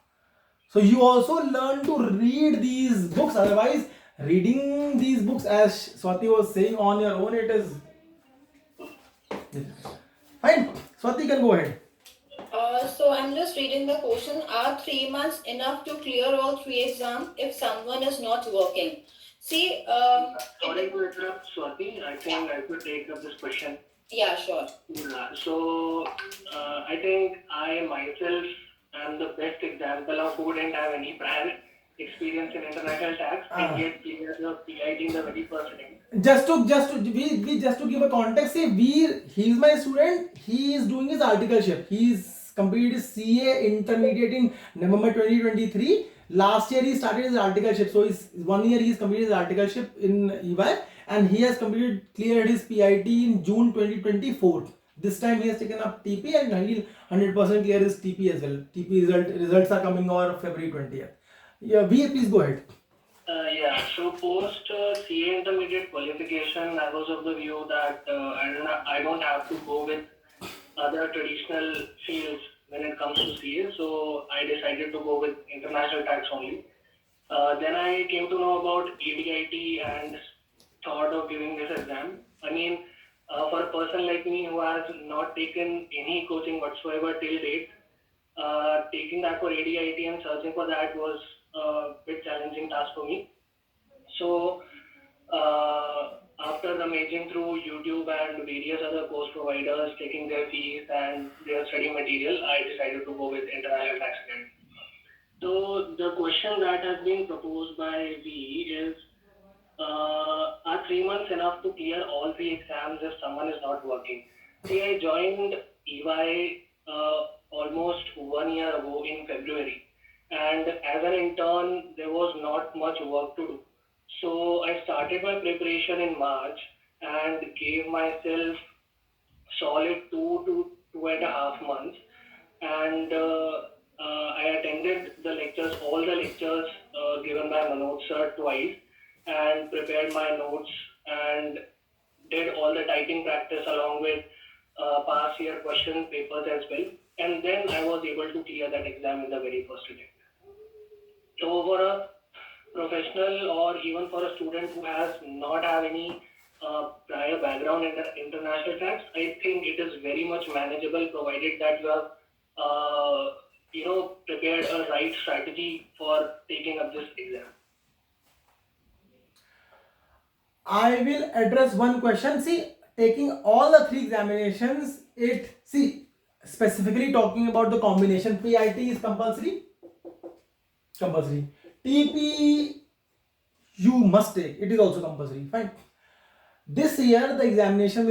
So you also learn to read these books. Otherwise, reading these books, as Swati was saying, on your own, it is fine. Swati, can go ahead. So I'm just reading the question. Are 3 months enough to clear all 3 exams if someone is not working? See, sorry to interrupt, Swati. I think I could take up this question. Yeah, sure. So I think I myself am the best example of who didn't have any prior experience in international tax and yet cleared the PIT in the very first time. Just to give a context, he's my student. He is doing his articleship. He's completed his CA intermediate in November 2023. Last year he started his articleship. So it's 1 year he's completed his articleship in EY, and he has cleared his PIT in June 2024. This time he has taken up TP, and he'll 100% clear his TP as well. TP results are coming over February 20th. Yeah, please go ahead. So post CA intermediate qualification, I was of the view that I don't have to go with other traditional fields when it comes to CA, so I decided to go with international tax only. Then I came to know about ADIT and thought of giving this exam. I mean, for a person like me who has not taken any coaching whatsoever till date, taking that for ADIT and searching for that was a bit challenging task for me. So after rummaging through YouTube and various other course providers, taking their fees and their study material, I decided to go with International Tax Academy. So the question that has been proposed by V is, are 3 months enough to clear all 3 exams if someone is not working? See, I joined EY almost 1 year ago in February, and as an intern, there was not much work to do. So I started my preparation in March and gave myself solid 2 to 2.5 months, and I attended the lectures, all the lectures given by Manoj sir twice, and prepared my notes and did all the typing practice along with past year question papers as well, and then I was able to clear that exam in the very first attempt. So for a professional or even for a student who has not have any prior background in international tax, I think it is very much manageable, provided that you have prepared a right strategy for taking up this exam. I will address one question. See, taking all the 3 examinations, specifically talking about the combination, PIT is compulsory. TP you must take, it is also compulsory. Fine. This year the examinations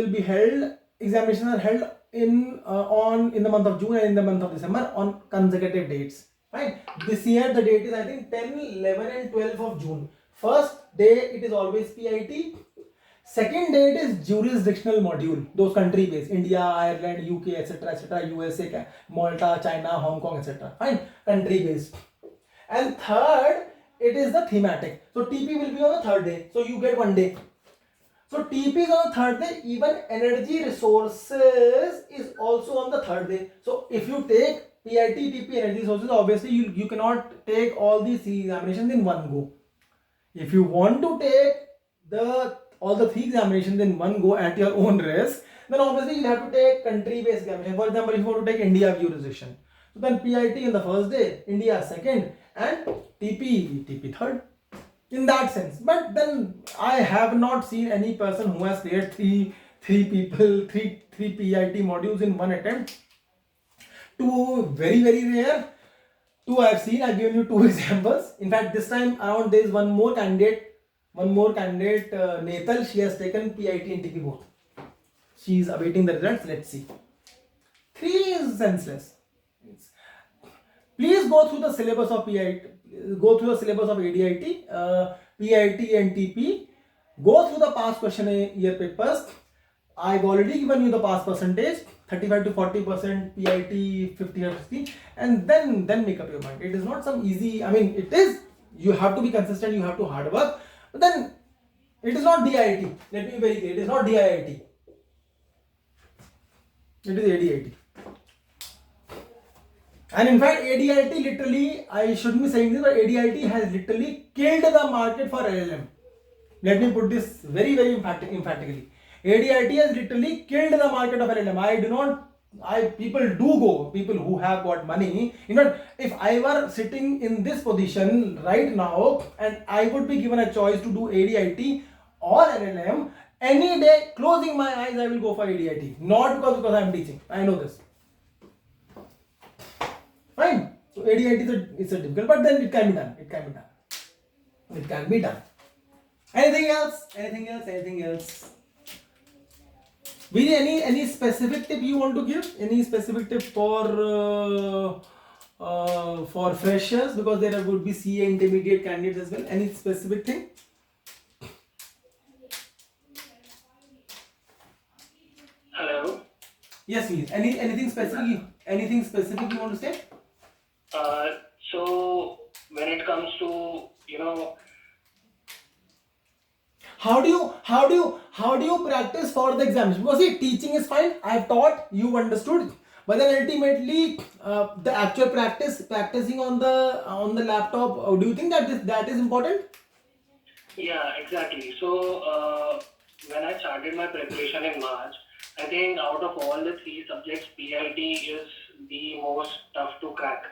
are held in the month of June and in the month of December on consecutive dates. Fine. This year the date is, I think, 10, 11 and 12 of June. First day it is always PIT. Second date is jurisdictional module, those country based, India, Ireland, UK, etc., USA, Malta, China, Hong Kong, etc. Fine, country based. And third, it is the thematic. So TP will be on the third day. So you get 1 day. So TP is on the third day. Even energy resources is also on the third day. So if you take PIT, TP, energy resources, obviously you cannot take all these three examinations in one go. If you want to take all the three examinations in one go at your own risk, then obviously you have to take country-based examination. For example, if you want to take India jurisdiction, so then PIT in the first day, India second, and TP third. In that sense, but then I have not seen any person who has cleared three PIT modules in one attempt. Two, very rare. Two I have seen. I've given you two examples. In fact, this time around there is one more candidate, Netal. She has taken PIT and TP both. She is awaiting the results. Let's see. Three is senseless. Please go through the syllabus of PIT. Go through the syllabus of ADIT, PIT and TP. Go through the past question year papers. I've already given you the pass percentage, 35 to 40%, PIT 50 or 60, and then make up your mind. It is not some easy, I mean, it is, you have to be consistent, you have to hard work, but then it is not DIT. Let me be very clear, it is not DIT. It is ADIT. And in fact, ADIT literally, I shouldn't be saying this, but ADIT has literally killed the market for LLM. Let me put this very emphatically. ADIT has literally killed the market of LLM. People who have got money. You know, if I were sitting in this position right now and I would be given a choice to do ADIT or LLM, any day, closing my eyes, I will go for ADIT. Not because I am teaching. I know this. Fine. So ADIT is a difficult, but then it can be done. It can be done. Anything else? Vijay, any specific tip you want to give? Any specific tip for freshers, because there would be CA intermediate candidates as well? Any specific thing? Hello. Yes, please. Anything specific you want to say? So when it comes to how do you practice for the exams? Because see, teaching is fine. I've taught, you understood, but then ultimately the actual practicing on the laptop. Do you think that is important? Yeah, exactly. So when I started my preparation in March, I think out of all the three subjects, PIT is the most tough to crack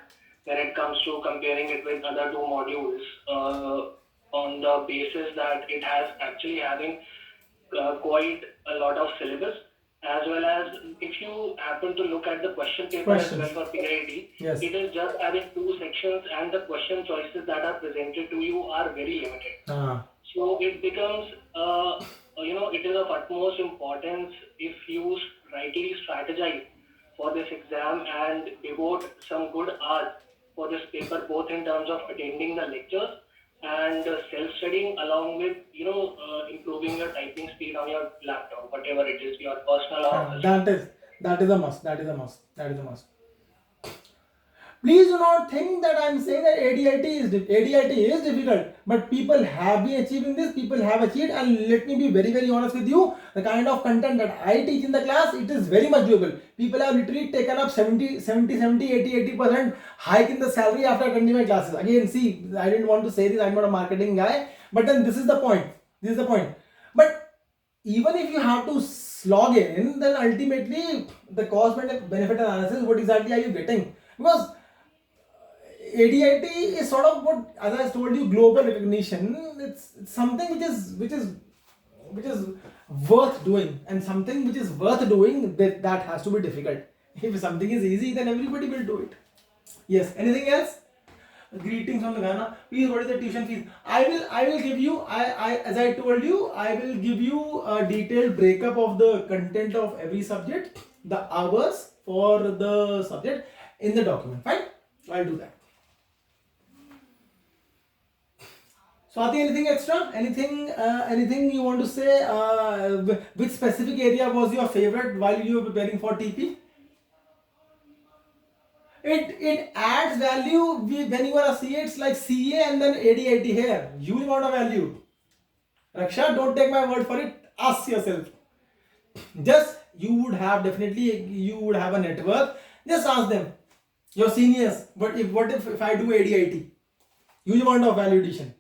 when it comes to comparing it with other two modules, on the basis that it has actually having quite a lot of syllabus, as well as if you happen to look at the question paper as well for PIT, yes, it is just having two sections and the question choices that are presented to you are very limited. So it becomes, it is of utmost importance if you rightly strategize for this exam and devote some good hours for this paper, both in terms of attending the lectures and self-studying, along with improving your typing speed on your laptop, whatever it is, your personal or that is a must. Please do not think that I am saying that ADIT is difficult, but people have been achieving this, people have achieved, and let me be very honest with you, the kind of content that I teach in the class, it is very much doable. People have literally taken up 80% hike in the salary after attending my classes. Again, see, I didn't want to say this, I'm not a marketing guy, but then this is the point. But even if you have to slog in, then ultimately the cost benefit analysis, what exactly are you getting? Because ADIT is sort of what, as I told you, global recognition. It's something which is worth doing, and something which is worth doing, that has to be difficult. If something is easy, then everybody will do it. Yes. Anything else? Greetings from the Ghana. Please, what is the tuition fees? I will give you. As I told you, I will give you a detailed breakup of the content of every subject, the hours for the subject in the document. Fine. I'll do that. Swati, anything extra? Anything you want to say? Which specific area was your favorite while you were preparing for TP? It adds value when you are a CA. It's like CA and then ADIT here. Huge amount of value. Raksha, don't take my word for it. Ask yourself. Just you would have a network. Just ask them, your seniors. What if I do ADIT? Huge amount of value addition.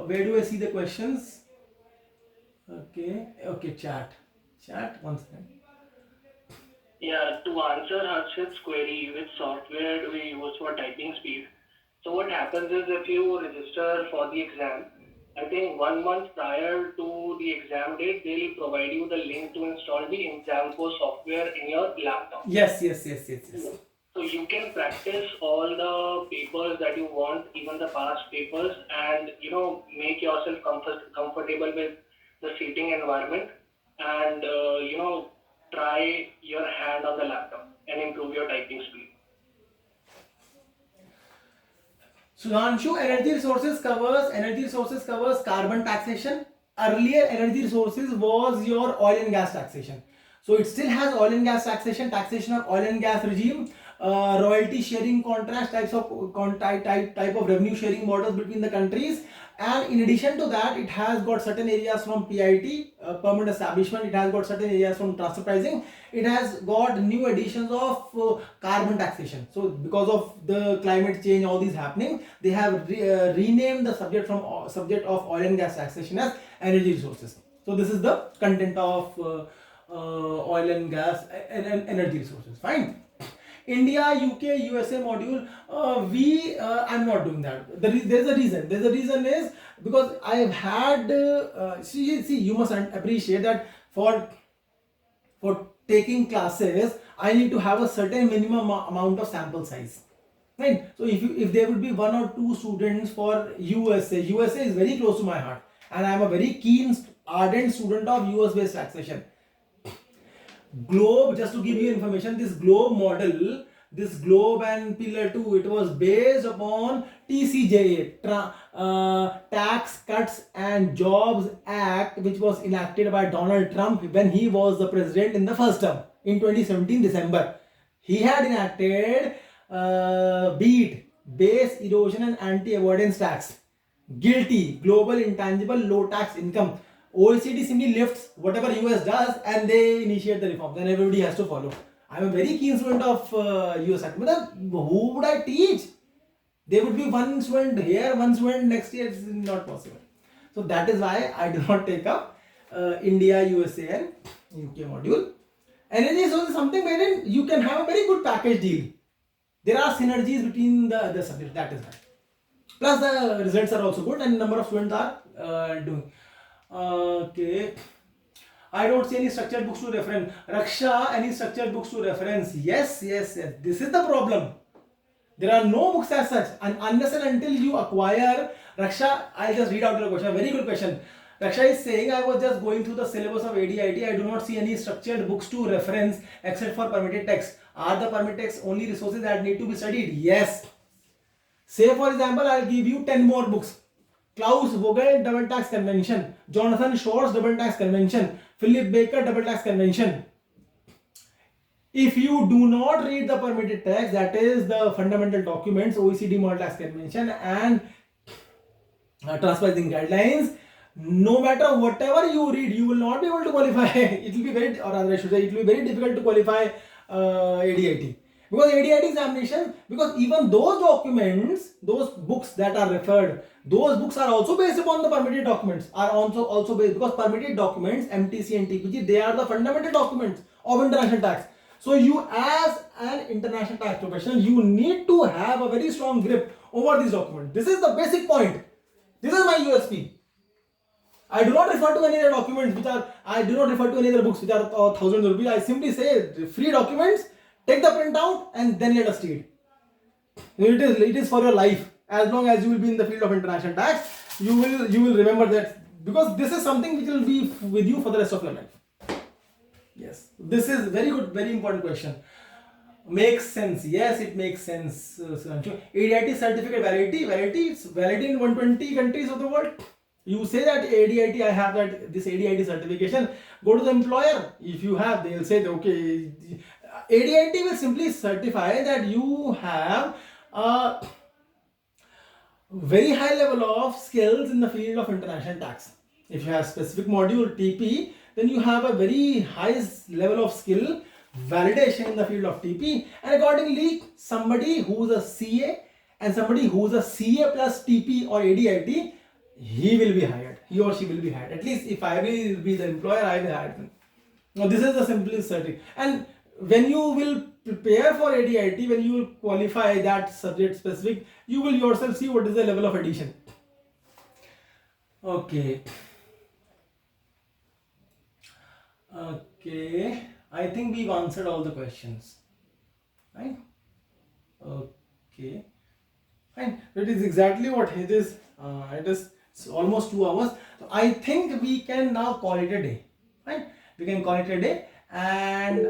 Where do I see the questions? Okay, chat, one second. Yeah, to answer Harshit's query, which software do we use for typing speed? So what happens is if you register for the exam, I think 1 month prior to the exam date, they'll provide you the link to install the Examco software in your laptop. Yes. So you can practice all the papers that you want, even the past papers, and make yourself comfortable with the seating environment, and try your hand on the laptop and improve your typing speed. Sudhanshu, energy resources covers carbon taxation. Earlier, energy resources was your oil and gas taxation. So it still has oil and gas taxation of oil and gas regime, royalty sharing contracts, type of revenue sharing models between the countries. And in addition to that, it has got certain areas from PIT, permanent establishment. It has got certain areas from transfer pricing. It has got new additions of carbon taxation. So because of the climate change, all these happening, they have renamed the subject of oil and gas taxation as energy resources. So this is the content of oil and gas and energy resources. Fine. India, UK, USA module, I'm not doing that. There's a reason. The reason is because I've had, see, you must appreciate that for taking classes, I need to have a certain minimum amount of sample size. Right? So if there would be 1 or 2 students for USA is very close to my heart, and I'm a very keen, ardent student of US based taxation. Globe, just to give you information, this globe model, this globe and pillar 2, it was based upon TCJA, Tax Cuts and Jobs Act, which was enacted by Donald Trump when he was the president in the first term in 2017 December. He had enacted BEAT, Base Erosion and Anti-Avoidance Tax, GILTI, Global Intangible Low Tax Income. OECD simply lifts whatever US does and they initiate the reforms, and everybody has to follow. I'm a very keen student of US Act. But who would I teach? There would be one student here, one student next year. It's not possible. So that is why I do not take up India, USA and UK module. Energy resources is something wherein you can have a very good package deal. There are synergies between the subjects. That is why. Plus the results are also good and number of students are doing. Okay. I don't see any structured books to reference. Raksha, any structured books to reference? Yes. This is the problem. There are no books as such, and unless and until you acquire, Raksha, I'll just read out your question. Very good question. Raksha is saying, I was just going through the syllabus of ADIT. I do not see any structured books to reference except for permitted text. Are the permitted text only resources that need to be studied? Yes. Say for example, I'll give you 10 more books. Klaus Vogel Double Tax Convention, Jonathan Shor's Double Tax Convention, Philip Baker Double Tax Convention. If you do not read the permitted text, that is the fundamental documents, OECD Model Tax Convention and transparency guidelines, no matter whatever you read, you will not be able to qualify. It will be very, or rather I should say, it will be very difficult to qualify ADIT. Because ADIT examination, because even those documents, those books that are referred, those books are also based upon the permitted documents, are also based, because permitted documents, MTC and TPG, they are the fundamental documents of international tax. So you as an international tax professional, you need to have a very strong grip over these documents. This is the basic point. This is my USP. I do not refer to any other documents I do not refer to any other books which are thousands of rupees. I simply say free documents, take the printout and then let us read. It is for your life. As long as you will be in the field of international tax, you will remember that, because this is something which will be with you for the rest of your life. Yes, this is very good, very important question. Makes sense. Yes, it makes sense. Sudhanshu. ADIT certificate validity, it's valid in 120 countries of the world. You say that ADIT, I have that this ADIT certification. Go to the employer. If you have, they'll say, okay, ADIT will simply certify that you have a very high level of skills in the field of international tax. If you have specific module TP, then you have a very high level of skill validation in the field of TP, and accordingly somebody who's a CA and somebody who's a CA plus TP or ADIT, he will be hired, he or she will be hired. At least if I will be the employer, I will hire them. Now this is the simplest certificate. And when you will prepare for ADIT, when you will qualify that subject specific, you will yourself see what is the level of addition. Okay. Okay, I think we've answered all the questions, right? Okay, fine. It is exactly what it is. It's almost 2 hours. So I think we can now call it a day, right? We can call it a day. And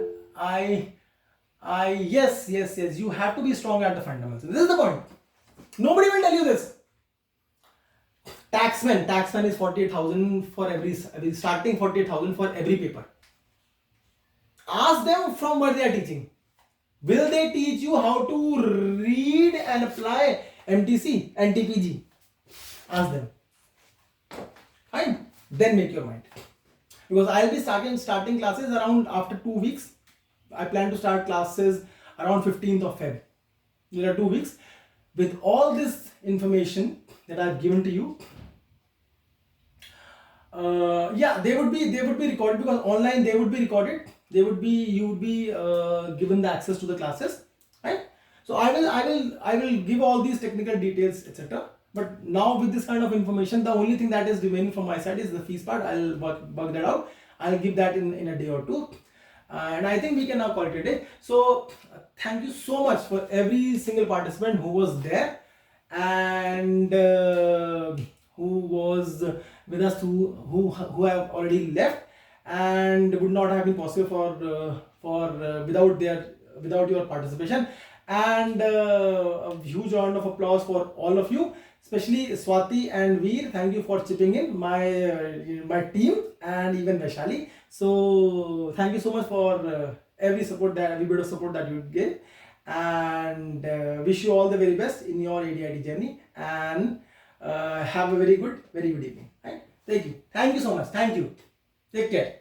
yes, you have to be strong at the fundamentals. This is the point. Nobody will tell you this. Taxman is 48,000 for every starting 48,000 for every paper. Ask them from where they are teaching. Will they teach you how to read and apply MTC and TPG? Ask them. Fine. Then make your mind. Because I'll be starting classes around after 2 weeks. I plan to start classes around 15th of Feb. There are 2 weeks. With all this information that I've given to you, they would be recorded, because online they would be recorded. You would be given the access to the classes, right? So I will give all these technical details, etc. But now with this kind of information, the only thing that is remaining from my side is the fees part. I'll bug that out. I'll give that in a day or two, and I think we can now call it a day. So thank you so much for every single participant who was there and who was with us, who have already left, and would not have been possible without your participation. And a huge round of applause for all of you, especially Swati and Veer. Thank you for chipping in, my team, and even Vaishali. So thank you so much for every bit of support that you gave, and wish you all the very best in your ADIT journey, and have a very good evening. Right? Thank you so much. Thank you. Take care.